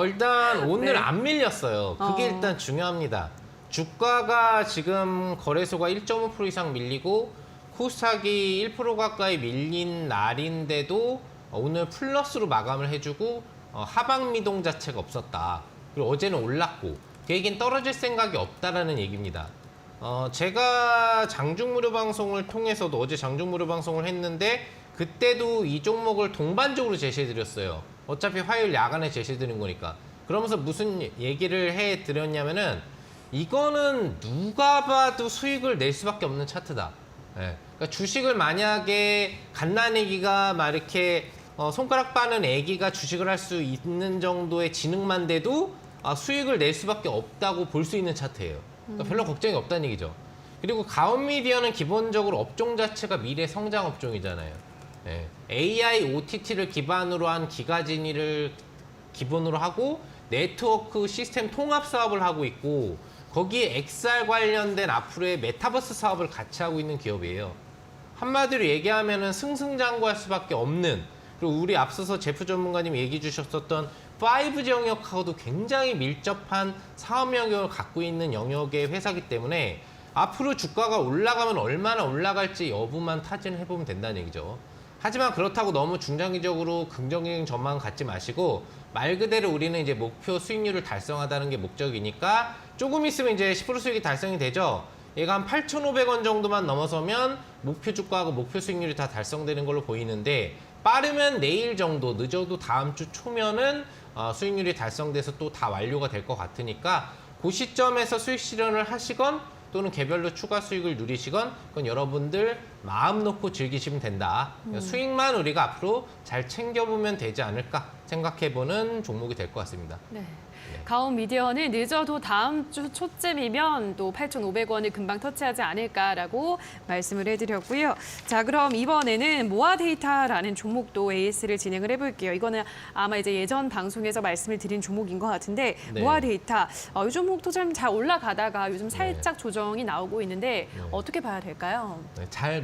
일단 오늘 네. 안 밀렸어요. 그게 일단 중요합니다. 주가가 지금 거래소가 1.5% 이상 밀리고 코스닥이 1% 가까이 밀린 날인데도 오늘 플러스로 마감을 해주고 하방 미동 자체가 없었다. 그리고 어제는 올랐고 그 얘기는 떨어질 생각이 없다라는 얘기입니다. 제가 장중무료 방송을 통해서도 어제 장중무료 방송을 했는데 그때도 이 종목을 동반적으로 제시해드렸어요. 어차피 화요일 야간에 제시해드린 거니까. 그러면서 무슨 얘기를 해드렸냐면은 이거는 누가 봐도 수익을 낼 수밖에 없는 차트다. 예. 그러니까 주식을 만약에 갓난애기가 막 이렇게 손가락 빠는 애기가 주식을 할 수 있는 정도의 지능만 돼도 수익을 낼 수밖에 없다고 볼 수 있는 차트예요. 그러니까 별로 걱정이 없다는 얘기죠. 그리고 가온미디어는 기본적으로 업종 자체가 미래 성장 업종이잖아요. 예. AI, OTT를 기반으로 한 기가진이를 기본으로 하고 네트워크 시스템 통합 사업을 하고 있고 거기에 XR 관련된 앞으로의 메타버스 사업을 같이 하고 있는 기업이에요. 한마디로 얘기하면은 승승장구할 수밖에 없는, 그리고 우리 앞서서 제프 전문가님이 얘기해 주셨었던 5G 영역하고도 굉장히 밀접한 사업 영역을 갖고 있는 영역의 회사이기 때문에 앞으로 주가가 올라가면 얼마나 올라갈지 여부만 타진을 해보면 된다는 얘기죠. 하지만 그렇다고 너무 중장기적으로 긍정적인 전망 갖지 마시고 말 그대로 우리는 이제 목표 수익률을 달성하다는 게 목적이니까 조금 있으면 이제 10% 수익이 달성이 되죠. 얘가 한 8,500원 정도만 넘어서면 목표 주가하고 목표 수익률이 다 달성되는 걸로 보이는데 빠르면 내일 정도, 늦어도 다음 주 초면은 수익률이 달성돼서 또 다 완료가 될 것 같으니까 그 시점에서 수익 실현을 하시건 또는 개별로 추가 수익을 누리시건 그건 여러분들 마음 놓고 즐기시면 된다. 수익만 우리가 앞으로 잘 챙겨보면 되지 않을까 생각해보는 종목이 될 것 같습니다. 네. 가온 미디어는 늦어도 다음 주 초쯤이면 또 8,500원을 금방 터치하지 않을까라고 말씀을 해드렸고요. 자, 그럼 이번에는 모아데이터라는 종목도 AS를 진행을 해볼게요. 이거는 아마 이제 예전 방송에서 말씀을 드린 종목인 것 같은데 네. 모아데이터 이 종목도 좀 잘 올라가다가 요즘 살짝 조정이 나오고 있는데 어떻게 봐야 될까요? 네, 잘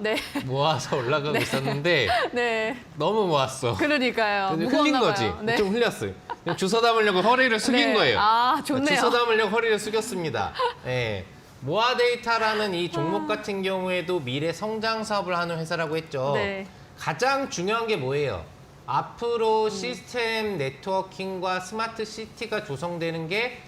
네. 모아서 올라가고 있었는데 네. 너무 모았어. 그러니까요. 흘린 무거웠나 거지. 봐요. 네. 좀 흘렸어요. 주워 담으려고 허리를 숙인 네. 거예요. 좋네요. 주워 담으려고 허리를 숙였습니다. 네. 모아데이터라는 이 종목 같은 경우에도 미래 성장 사업을 하는 회사라고 했죠. 네. 가장 중요한 게 뭐예요? 앞으로 시스템 네트워킹과 스마트 시티가 조성되는 게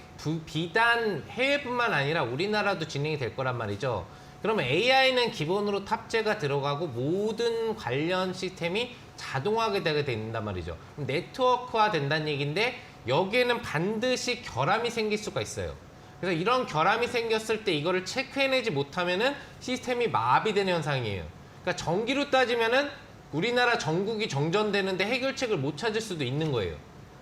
비단 해외뿐만 아니라 우리나라도 진행이 될 거란 말이죠. 그러면 AI는 기본으로 탑재가 들어가고 모든 관련 시스템이 자동화가 되게 된단 말이죠. 네트워크화 된다는 얘기인데 여기에는 반드시 결함이 생길 수가 있어요. 그래서 이런 결함이 생겼을 때 이거를 체크해내지 못하면은 시스템이 마비되는 현상이에요. 그러니까 전기로 따지면은 우리나라 전국이 정전되는데 해결책을 못 찾을 수도 있는 거예요.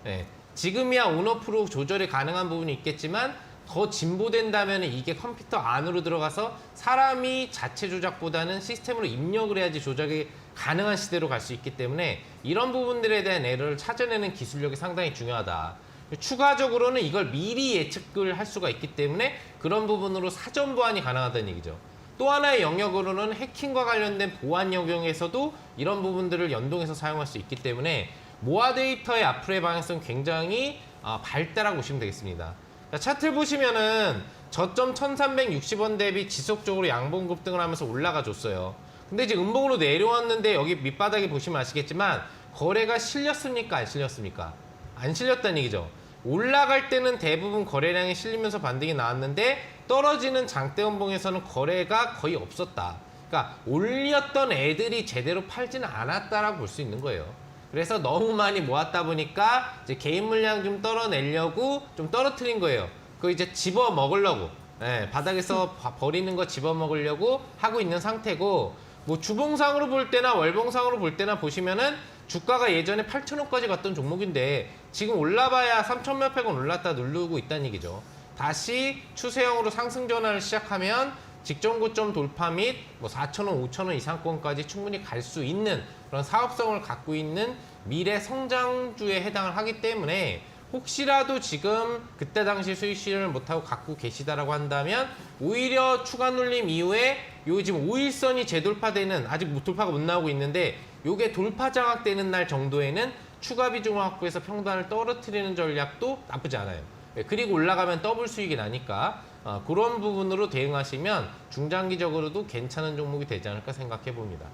네. 지금이야 온오프로 조절이 가능한 부분이 있겠지만 더 진보된다면 이게 컴퓨터 안으로 들어가서 사람이 자체 조작보다는 시스템으로 입력을 해야지 조작이 가능한 시대로 갈 수 있기 때문에 이런 부분들에 대한 에러를 찾아내는 기술력이 상당히 중요하다. 추가적으로는 이걸 미리 예측을 할 수가 있기 때문에 그런 부분으로 사전 보안이 가능하다는 얘기죠. 또 하나의 영역으로는 해킹과 관련된 보안 영역에서도 이런 부분들을 연동해서 사용할 수 있기 때문에 모아 데이터의 앞으로의 방향성은 굉장히 발달하고 보시면 되겠습니다. 자, 차트를 보시면은 저점 1360원 대비 지속적으로 양봉 급등을 하면서 올라가 줬어요. 근데 이제 음봉으로 내려왔는데 여기 밑바닥에 보시면 아시겠지만 거래가 실렸습니까? 안 실렸습니까? 안 실렸다는 얘기죠. 올라갈 때는 대부분 거래량이 실리면서 반등이 나왔는데 떨어지는 장대 음봉에서는 거래가 거의 없었다. 그러니까 올렸던 애들이 제대로 팔지는 않았다라고 볼 수 있는 거예요. 그래서 너무 많이 모았다 보니까 이제 개인 물량 좀 떨어내려고 좀 떨어뜨린 거예요. 그거 이제 집어 먹으려고. 네, 바닥에서 버리는 거 집어 먹으려고 하고 있는 상태고, 뭐 주봉상으로 볼 때나 월봉상으로 볼 때나 보시면은 주가가 예전에 8,000원까지 갔던 종목인데 지금 올라봐야 3,000 몇백 원 올랐다 누르고 있다는 얘기죠. 다시 추세형으로 상승 전환을 시작하면 직전 고점 돌파 및 뭐 4,000원, 5,000원 이상권까지 충분히 갈 수 있는 그런 사업성을 갖고 있는 미래 성장주에 해당을 하기 때문에 혹시라도 지금 그때 당시 수익 실현을 못하고 갖고 계시다라고 한다면 오히려 추가 눌림 이후에 요 지금 5일선이 재돌파되는 아직 돌파가 못 나오고 있는데 요게 돌파 장악되는 날 정도에는 추가 비중을 확보해서 평단을 떨어뜨리는 전략도 나쁘지 않아요. 그리고 올라가면 더블 수익이 나니까 그런 부분으로 대응하시면 중장기적으로도 괜찮은 종목이 되지 않을까 생각해 봅니다.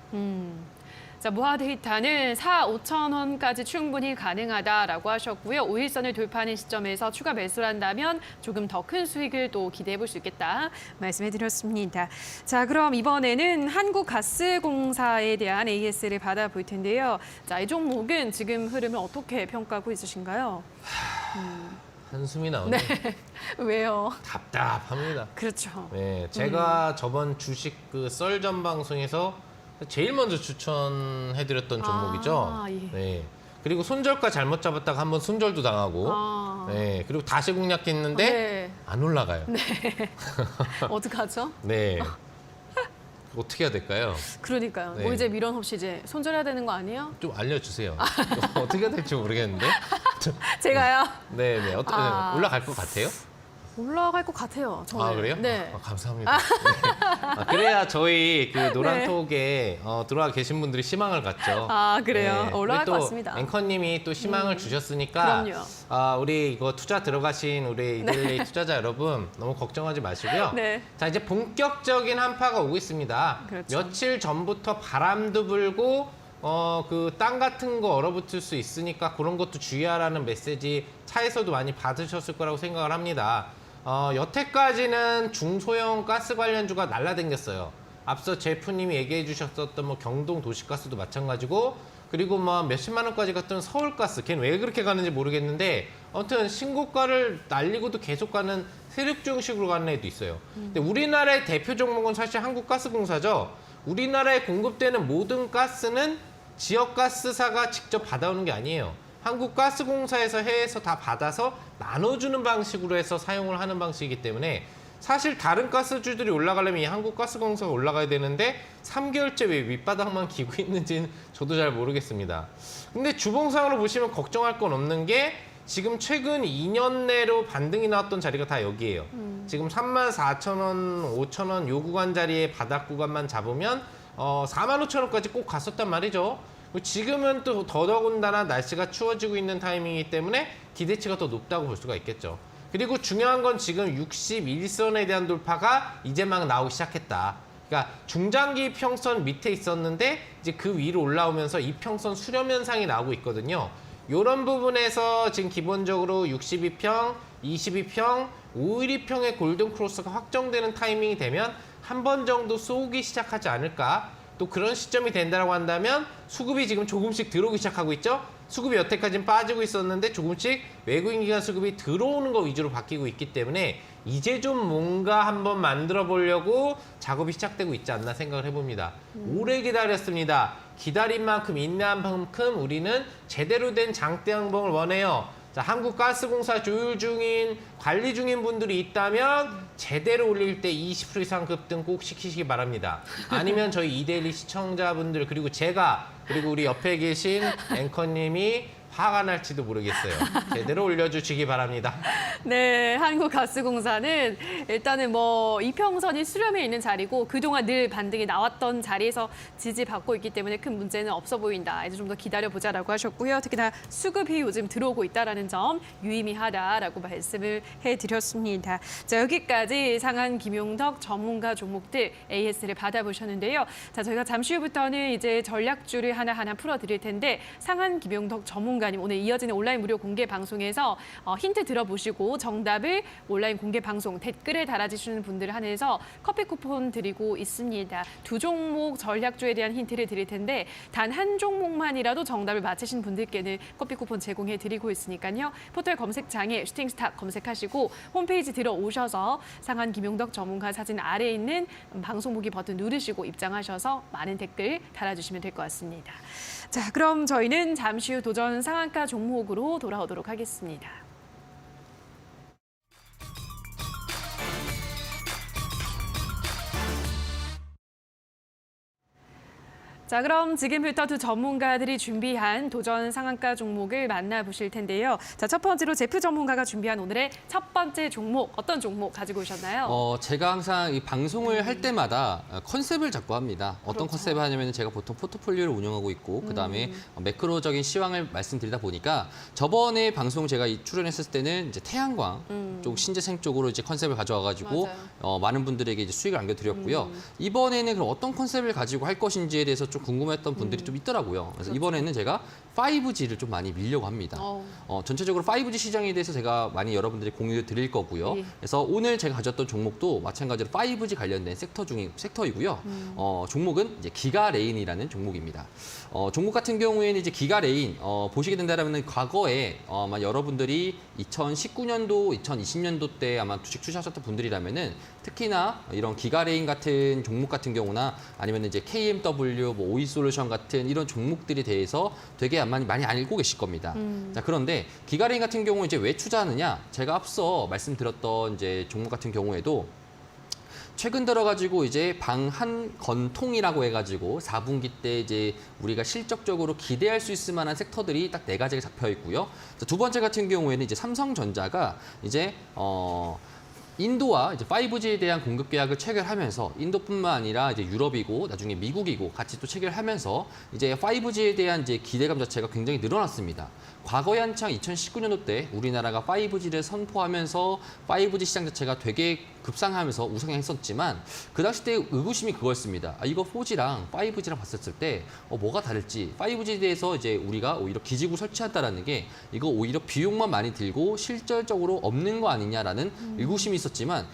자, 모아 데이터는 4, 5천 원까지 충분히 가능하다라고 하셨고요. 5일선을 돌파하는 시점에서 추가 매수를 한다면 조금 더 큰 수익을 또 기대해 볼 수 있겠다 말씀해 드렸습니다. 자, 그럼 이번에는 한국가스공사에 대한 AS를 받아볼 텐데요. 자, 이 종목은 지금 흐름을 어떻게 평가하고 있으신가요? 한숨이 나오네. 네. 왜요? 답답합니다. 그렇죠. 네, 제가 저번 주식 그 썰전 방송에서 제일 먼저 추천해드렸던 종목이죠. 예. 네. 그리고 손절가 잘못 잡았다가 한번 손절도 당하고, 네. 그리고 다시 공략했는데 네. 안 올라가요. 어떡하죠? 네. 어떻게 해야 될까요? 그러니까요. 네. 뭐 이제 미련 없이 이제 손절해야 되는 거 아니에요? 좀 알려주세요. 어떻게 해야 될지 모르겠는데. 제가요? 네네. 올라갈 것 같아요? 올라갈 것 같아요. 저는. 아 그래요? 네. 감사합니다. 네. 그래야 저희 그 네. 노란톡에 들어와 계신 분들이 희망을 갖죠. 아, 그래요? 올라갈 우리 또 것 같습니다. 앵커님이 또 희망을 주셨으니까 그럼요. 우리 이거 투자 들어가신 우리 이들리 투자자 여러분 너무 걱정하지 마시고요. 네. 자 이제 본격적인 한파가 오고 있습니다. 그렇죠. 며칠 전부터 바람도 불고 그 땅 같은 거 얼어붙을 수 있으니까 그런 것도 주의하라는 메시지 차에서도 많이 받으셨을 거라고 생각을 합니다. 여태까지는 중소형 가스 관련주가 날라댕겼어요. 앞서 제프님이 얘기해 주셨었던 뭐 경동 도시가스도 마찬가지고 그리고 뭐 몇십만 원까지 갔던 서울가스 걔는 왜 그렇게 가는지 모르겠는데 아무튼 신고가를 날리고도 계속 가는 세력주 형식으로 가는 애도 있어요. 근데 우리나라의 대표 종목은 사실 한국가스공사죠. 우리나라에 공급되는 모든 가스는 지역가스사가 직접 받아오는 게 아니에요. 한국가스공사에서 해외에서 다 받아서 나눠주는 방식으로 해서 사용을 하는 방식이기 때문에 사실 다른 가스주들이 올라가려면 이 한국가스공사가 올라가야 되는데 3개월째 왜 밑바닥만 기고 있는지는 저도 잘 모르겠습니다. 근데 주봉상으로 보시면 걱정할 건 없는 게 지금 최근 2년 내로 반등이 나왔던 자리가 다 여기예요. 지금 34,000원, 5,000원 요 구간 자리에 바닥 구간만 잡으면 45,000원까지 꼭 갔었단 말이죠. 지금은 또 더더군다나 날씨가 추워지고 있는 타이밍이기 때문에 기대치가 더 높다고 볼 수가 있겠죠. 그리고 중요한 건 지금 61선에 대한 돌파가 이제 막 나오기 시작했다. 그러니까 중장기 평선 밑에 있었는데 이제 그 위로 올라오면서 이평선 수렴 현상이 나오고 있거든요. 이런 부분에서 지금 기본적으로 62평, 22평, 512평의 골든 크로스가 확정되는 타이밍이 되면 한 번 정도 쏘기 시작하지 않을까. 또 그런 시점이 된다고 한다면 수급이 지금 조금씩 들어오기 시작하고 있죠. 수급이 여태까지는 빠지고 있었는데 조금씩 외국인 기관 수급이 들어오는 거 위주로 바뀌고 있기 때문에 이제 좀 뭔가 한번 만들어 보려고 작업이 시작되고 있지 않나 생각을 해봅니다. 오래 기다렸습니다. 기다린 만큼 인내한 만큼 우리는 제대로 된 장대 항봉을 원해요. 자, 한국가스공사 조율 중인, 관리 중인 분들이 있다면 제대로 올릴 때 20% 이상 급등 꼭 시키시기 바랍니다. 아니면 저희 이데일리 시청자분들 그리고 제가 그리고 우리 옆에 계신 앵커님이 화가 날지도 모르겠어요. 제대로 올려주시기 바랍니다. 네, 한국가스공사는 일단은 뭐 이평선이 수렴해 있는 자리고 그동안 늘 반등이 나왔던 자리에서 지지받고 있기 때문에 큰 문제는 없어 보인다. 이제 좀 더 기다려보자라고 하셨고요. 특히나 수급이 요즘 들어오고 있다는 점 유의미하다라고 말씀을 해드렸습니다. 자, 여기까지 상한 김용덕 전문가 종목들 AS를 받아보셨는데요. 자, 저희가 잠시 후부터는 이제 전략주를 하나하나 풀어드릴 텐데 상한 김용덕 전문가님 오늘 이어지는 온라인 무료 공개 방송에서 힌트 들어보시고 정답을 온라인 공개 방송 댓글에 달아주시는 분들을 한해서 커피 쿠폰 드리고 있습니다. 두 종목 전략주에 대한 힌트를 드릴 텐데 단 한 종목만이라도 정답을 맞히신 분들께는 커피 쿠폰 제공해 드리고 있으니까요. 포털 검색창에 슈팅스타 검색하시고 홈페이지 들어오셔서 상한 김용덕 전문가 사진 아래에 있는 방송 보기 버튼 누르시고 입장하셔서 많은 댓글 달아주시면 될 것 같습니다. 자, 그럼 저희는 잠시 후 도전 상한가 종목으로 돌아오도록 하겠습니다. 자, 그럼 지금부터 두 전문가들이 준비한 도전 상한가 종목을 만나보실 텐데요. 자, 첫 번째로 제프 전문가가 준비한 오늘의 첫 번째 종목, 어떤 종목 가지고 오셨나요? 제가 항상 이 방송을 할 때마다 컨셉을 잡고 합니다. 어떤 그렇죠. 컨셉을 하냐면 제가 보통 포트폴리오를 운영하고 있고 그다음에 매크로적인 시황을 말씀드리다 보니까 저번에 방송 제가 출연했을 때는 이제 태양광 쪽 신재생 쪽으로 이제 컨셉을 가져와가지고 많은 분들에게 이제 수익을 안겨드렸고요. 이번에는 그럼 어떤 컨셉을 가지고 할 것인지에 대해서 좀 궁금했던 분들이 좀 있더라고요. 그래서 이번에는 제가 5G를 좀 많이 밀려고 합니다. 전체적으로 5G 시장에 대해서 제가 많이 여러분들이 공유를 드릴 거고요. 예. 그래서 오늘 제가 가졌던 종목도 마찬가지로 5G 관련된 섹터이고요. 종목은 이제 기가레인이라는 종목입니다. 종목 같은 경우에는 이제 기가레인 보시게 된다면 과거에 아마 여러분들이 2019년도, 2020년도 때 아마 주식 투자하셨던 분들이라면은 특히나 이런 기가레인 같은 종목 같은 경우나 아니면 이제 KMW, 뭐 오이솔루션 같은 이런 종목들에 대해서 되게 아마 많이 알고 계실 겁니다. 자, 그런데 기가레인 같은 경우 이제 왜 투자하느냐? 제가 앞서 말씀드렸던 이제 종목 같은 경우에도 최근 들어가지고 이제 방한건통이라고 해가지고 4분기 때 이제 우리가 실적적으로 기대할 수 있을 만한 섹터들이 딱 4가지가 잡혀 있고요. 두 번째 같은 경우에는 이제 삼성전자가 이제 인도와 이제 5G에 대한 공급 계약을 체결하면서 인도뿐만 아니라 이제 유럽이고 나중에 미국이고 같이 또 체결하면서 이제 5G에 대한 이제 기대감 자체가 굉장히 늘어났습니다. 과거에 한창 2019년도 때 우리나라가 5G를 선포하면서 5G 시장 자체가 되게 급상하면서 우상향했었지만 그 당시 때 의구심이 그거였습니다. 이거 4G랑 5G랑 봤었을 때 뭐가 다를지 5G에 대해서 이제 우리가 오히려 기지국 설치한다라는 게 이거 오히려 비용만 많이 들고 실질적으로 없는 거 아니냐라는 의구심이 있었지만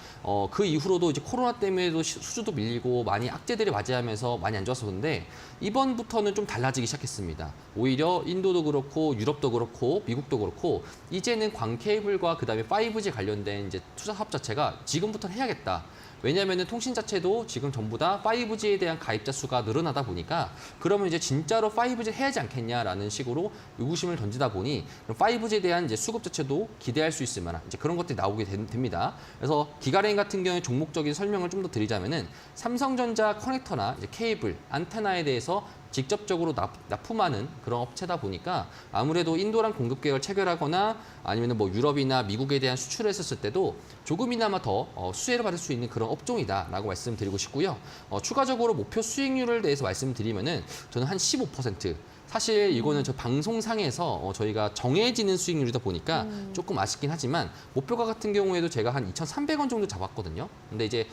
그 이후로도 이제 코로나 때문에도 수주도 밀리고 많이 악재들이 맞이하면서 많이 안 좋았었는데 이번부터는 좀 달라지기 시작했습니다. 오히려 인도도 그렇고 유럽도 그렇고 미국도 그렇고 이제는 광 케이블과 그다음에 5G 관련된 이제 투자 사업 자체가 지금부터는 해야겠다. 왜냐하면 통신 자체도 지금 전부 다 5G에 대한 가입자 수가 늘어나다 보니까 그러면 이제 진짜로 5G를 해야지 않겠냐라는 식으로 의구심을 던지다 보니 5G에 대한 이제 수급 자체도 기대할 수 있을 만한 이제 그런 것들이 나오게 됩니다. 그래서 기가레인 같은 경우에 종목적인 설명을 좀 더 드리자면은 삼성전자 커넥터나 이제 케이블, 안테나에 대해서 직접적으로 납품하는 그런 업체다 보니까 아무래도 인도랑 공급 계약을 체결하거나 아니면 뭐 유럽이나 미국에 대한 수출을 했었을 때도 조금이나마 더 수혜를 받을 수 있는 그런 업종이다라고 말씀드리고 싶고요. 추가적으로 목표 수익률을 대해서 말씀드리면은 저는 한 15%. 사실 이거는 저 방송상에서 저희가 정해지는 수익률이다 보니까 조금 아쉽긴 하지만 목표가 같은 경우에도 제가 한 2,300원 정도 잡았거든요. 근데 이제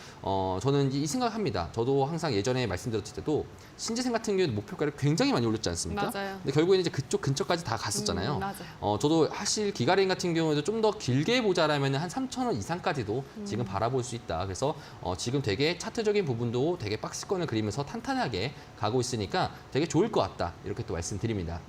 저는 이 생각합니다. 저도 항상 예전에 말씀드렸을 때도 신재생 같은 경우에 목표가를 굉장히 많이 올렸지 않습니까? 맞아요. 근데 결국에는 이제 그쪽 근처까지 다 갔었잖아요. 맞아요. 저도 사실 기가레인 같은 경우에도 좀 더 길게 보자라면 한 3,000원 이상까지도 지금 바라볼 수 있다. 그래서 지금 되게 차트적인 부분도 되게 박스권을 그리면서 탄탄하게 가고 있으니까 되게 좋을 것 같다. 이렇게 또 말씀드립니다.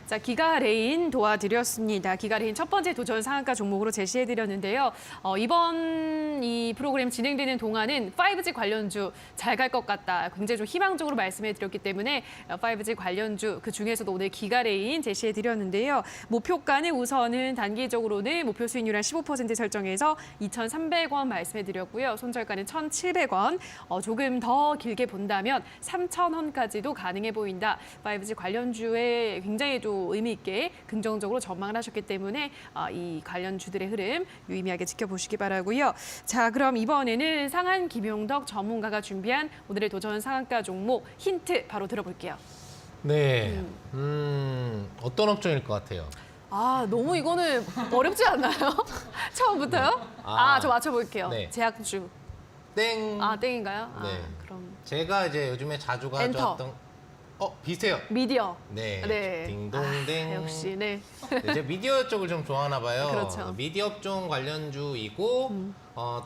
자, 기가레인 도와드렸습니다. 기가레인 첫 번째 도전 상한가 종목으로 제시해드렸는데요. 이번 이 프로그램 진행되는 동안은 5G 관련주 잘 갈 것 같다. 굉장히 좀 희망적으로 말씀해드렸기 때문에 5G 관련주 그중에서도 오늘 기가레인 제시해드렸는데요. 목표가는 우선은 단기적으로는 목표 수익률 한 15% 설정해서 2,300원 말씀해드렸고요. 손절가는 1,700원. 조금 더 길게 본다면 3,000원까지도 가능해 보인다. 5G 관련주에 굉장히 좀 의미 있게 긍정적으로 전망을 하셨기 때문에 이 관련주들의 흐름 유의미하게 지켜보시기 바라고요. 자, 그럼 이번에는 상한 김용덕 전문가가 준비한 오늘의 도전 상한가 종목 힌트 바로 들어볼게요. 네. 어떤 업종일 것 같아요? 너무 이거는 어렵지 않나요? 처음부터요? 저 맞춰볼게요. 네. 제약주. 땡. 땡인가요? 네. 그럼 제가 이제 요즘에 자주 가져왔던 비슷해요. 미디어. 네. 네. 딩동댕. 역시, 네. 네, 제가 미디어 쪽을 좀 좋아하나 봐요. 그렇죠. 미디어 업종 관련주이고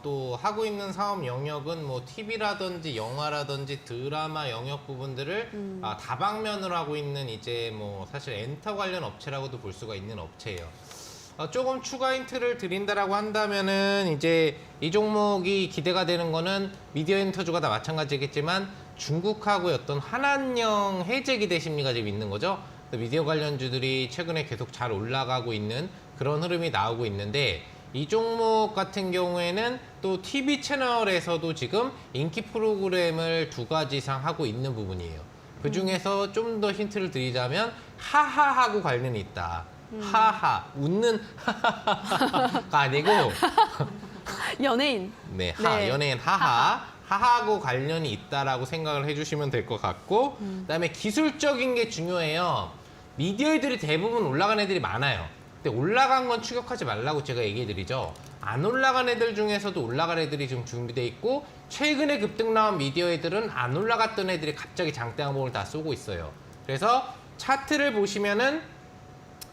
또 하고 있는 사업 영역은 뭐 TV라든지 영화라든지 드라마 영역 부분들을 다방면으로 하고 있는 이제 뭐 사실 엔터 관련 업체라고도 볼 수가 있는 업체예요. 조금 추가 힌트를 드린다라고 한다면은 이제 이 종목이 기대가 되는 거는 미디어 엔터주가 다 마찬가지겠지만 중국하고의 어떤 한한령 해제 기대 심리가 지금 있는 거죠. 미디어 관련주들이 최근에 계속 잘 올라가고 있는 그런 흐름이 나오고 있는데 이 종목 같은 경우에는 또 TV 채널에서도 지금 인기 프로그램을 2가지 이상 하고 있는 부분이에요. 그 중에서 좀 더 힌트를 드리자면 하하하고 관련이 있다. 하하, 웃는 하하하가 아니고 연예인. 네, 네. 연예인 하하하고 관련이 있다라고 생각을 해주시면 될 것 같고 그다음에 기술적인 게 중요해요. 미디어애들이 대부분 올라간 애들이 많아요. 근데 올라간 건 추격하지 말라고 제가 얘기해드리죠. 안 올라간 애들 중에서도 올라간 애들이 지금 준비돼 있고 최근에 급등 나온 미디어 애들은 안 올라갔던 애들이 갑자기 장대 항목을 다 쏘고 있어요. 그래서 차트를 보시면은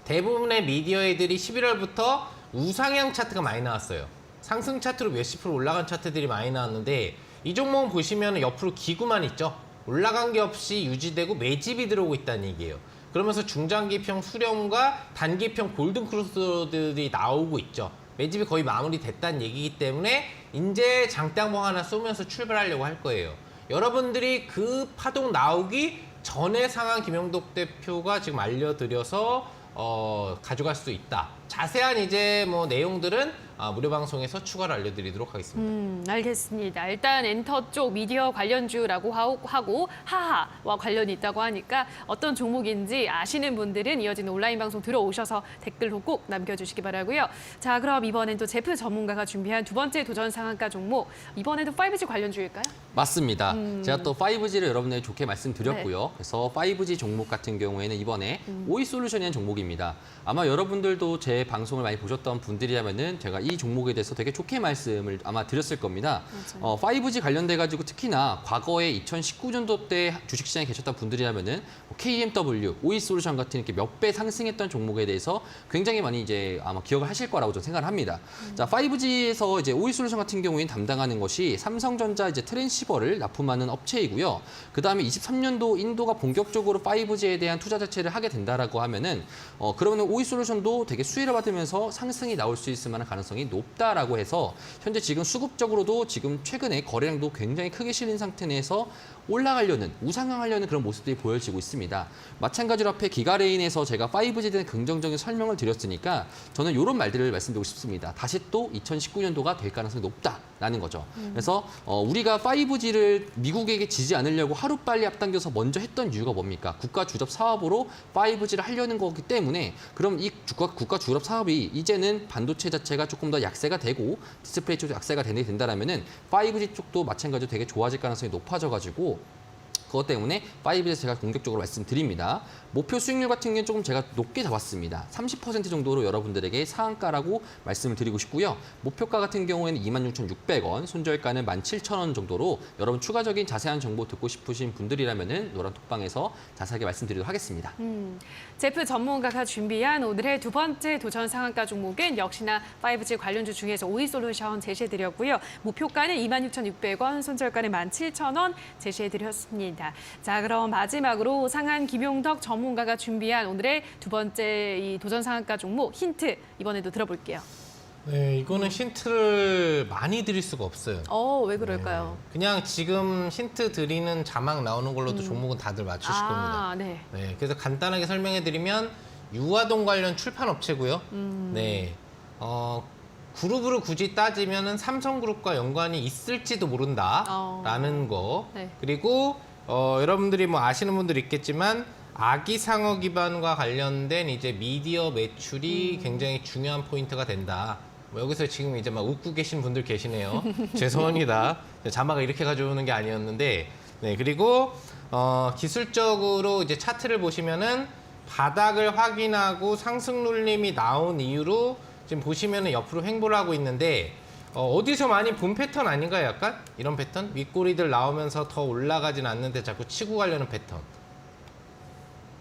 대부분의 미디어 애들이 11월부터 우상향 차트가 많이 나왔어요. 상승 차트로 몇십 프로 올라간 차트들이 많이 나왔는데 이 종목은 보시면 옆으로 기구만 있죠. 올라간 게 없이 유지되고 매집이 들어오고 있다는 얘기예요. 그러면서 중장기평 수렴과 단기평 골든크로스들이 나오고 있죠. 매집이 거의 마무리됐다는 얘기이기 때문에 이제 장대항목 하나 쏘면서 출발하려고 할 거예요. 여러분들이 그 파동 나오기 전에 상한 김영덕 대표가 지금 알려드려서 가져갈 수 있다. 자세한 이제 뭐 내용들은 무료 방송에서 추가로 알려드리도록 하겠습니다. 알겠습니다. 일단 엔터 쪽 미디어 관련주라고 하고 하하와 관련이 있다고 하니까 어떤 종목인지 아시는 분들은 이어지는 온라인 방송 들어오셔서 댓글로 꼭 남겨주시기 바라고요. 자, 그럼 이번엔 또 제프 전문가가 준비한 두 번째 도전 상한가 종목, 이번에도 5G 관련주일까요? 맞습니다. 제가 또 5G를 여러분에게 좋게 말씀드렸고요. 네. 그래서 5G 종목 같은 경우에는 이번에 오이솔루션이라는 종목입니다. 아마 여러분들도 제 방송을 많이 보셨던 분들이라면은 제가 이 종목에 대해서 되게 좋게 말씀을 아마 드렸을 겁니다. 5G 관련돼 가지고 특히나 과거에 2019년도 때 주식시장에 계셨던 분들이라면은 KMW, 오이솔루션 같은 이렇게 몇 배 상승했던 종목에 대해서 굉장히 많이 이제 아마 기억을 하실 거라고 저는 생각을 합니다. 자, 5G에서 이제 오이솔루션 같은 경우에는 담당하는 것이 삼성전자 이제 트랜시버를 납품하는 업체이고요. 그 다음에 23년도 인도가 본격적으로 5G에 대한 투자 자체를 하게 된다라고 하면은 그러면 오이솔루션도 되게 수혜를 받으면서 상승이 나올 수 있을 만한 가능성이 높다라고 해서 현재 지금 수급적으로도 지금 최근에 거래량도 굉장히 크게 실린 상태 내에서 올라가려는, 우상향하려는 그런 모습들이 보여지고 있습니다. 마찬가지로 앞에 기가레인에서 제가 5G에 대한 긍정적인 설명을 드렸으니까 저는 이런 말들을 말씀드리고 싶습니다. 다시 또 2019년도가 될 가능성이 높다라는 거죠. 그래서 우리가 5G를 미국에게 지지 않으려고 하루빨리 앞당겨서 먼저 했던 이유가 뭡니까? 국가 주접 사업으로 5G를 하려는 거기 때문에 그럼 이 국가 주접 사업이 이제는 반도체 자체가 조금 더 약세가 되고 디스플레이 쪽도 약세가 된다라면은 5G 쪽도 마찬가지로 되게 좋아질 가능성이 높아져가지고 그것 때문에 5G에서 제가 공격적으로 말씀드립니다. 목표 수익률 같은 경우는 조금 제가 높게 잡았습니다. 30% 정도로 여러분들에게 상한가라고 말씀을 드리고 싶고요. 목표가 같은 경우에는 26,600원, 손절가는 17,000원 정도로 여러분 추가적인 자세한 정보 듣고 싶으신 분들이라면은 노란 톡방에서 자세하게 말씀드리도록 하겠습니다. 제프 전문가가 준비한 오늘의 두 번째 도전 상한가 종목은 역시나 5G 관련주 중에서 오이솔루션 제시해드렸고요. 목표가는 26,600원, 손절가는 17,000원 제시해드렸습니다. 자, 그럼 마지막으로 상한 김용덕 전문가가 준비한 오늘의 두 번째 이 도전 상한가 종목 힌트 이번에도 들어볼게요. 네, 이거는 힌트를 많이 드릴 수가 없어요. 왜 그럴까요? 그냥 지금 힌트 드리는 자막 나오는 걸로도 종목은 다들 맞추실 겁니다. 네. 네, 그래서 간단하게 설명해 드리면 유아동 관련 출판 업체고요. 네. 그룹으로 굳이 따지면은 삼성그룹과 연관이 있을지도 모른다라는 거. 네. 그리고 여러분들이 뭐 아시는 분들 있겠지만 아기상어 기반과 관련된 이제 미디어 매출이 굉장히 중요한 포인트가 된다. 뭐 여기서 지금 이제 막 웃고 계신 분들 계시네요. 죄송합니다. 자막을 이렇게 가져오는 게 아니었는데. 네, 그리고 기술적으로 이제 차트를 보시면은 바닥을 확인하고 상승 눌림이 나온 이후로 지금 보시면은 옆으로 횡보를 하고 있는데 어디서 많이 본 패턴 아닌가요? 약간 이런 패턴? 윗꼬리들 나오면서 더 올라가진 않는데 자꾸 치고 가려는 패턴.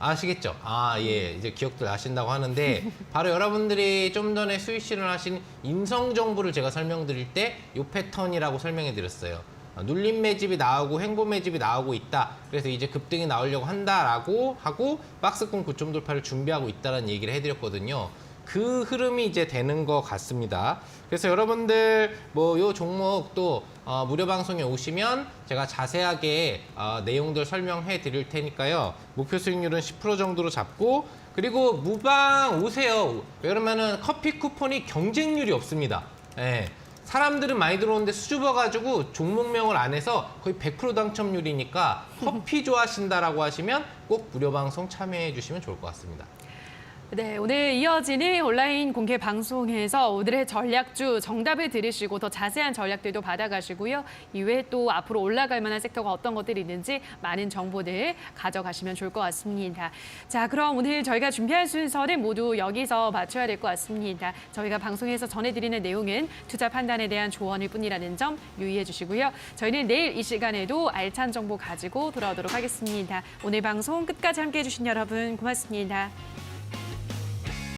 아시겠죠? 예. 이제 기억들 나신다고 하는데 바로 여러분들이 좀 전에 수익 실현하신 인성정보를 제가 설명드릴 때 이 패턴이라고 설명해 드렸어요. 눌림 매집이 나오고 횡보 매집이 나오고 있다. 그래서 이제 급등이 나오려고 한다라고 하고 박스권 9점 돌파를 준비하고 있다는 얘기를 해드렸거든요. 그 흐름이 이제 되는 것 같습니다. 그래서 여러분들 뭐 요 종목 또 무료 방송에 오시면 제가 자세하게 내용들 설명해 드릴 테니까요. 목표 수익률은 10% 정도로 잡고 그리고 무방 오세요. 그러면은 커피 쿠폰이 경쟁률이 없습니다. 예. 사람들은 많이 들어오는데 수줍어가지고 종목명을 안 해서 거의 100% 당첨률이니까 커피 좋아하신다라고 하시면 꼭 무료 방송 참여해 주시면 좋을 것 같습니다. 네, 오늘 이어지는 온라인 공개 방송에서 오늘의 전략주 정답을 들으시고 더 자세한 전략들도 받아가시고요. 이외에 또 앞으로 올라갈 만한 섹터가 어떤 것들이 있는지 많은 정보들 가져가시면 좋을 것 같습니다. 자, 그럼 오늘 저희가 준비한 순서는 모두 여기서 마쳐야 될 것 같습니다. 저희가 방송에서 전해드리는 내용은 투자 판단에 대한 조언일 뿐이라는 점 유의해 주시고요. 저희는 내일 이 시간에도 알찬 정보 가지고 돌아오도록 하겠습니다. 오늘 방송 끝까지 함께해 주신 여러분 고맙습니다.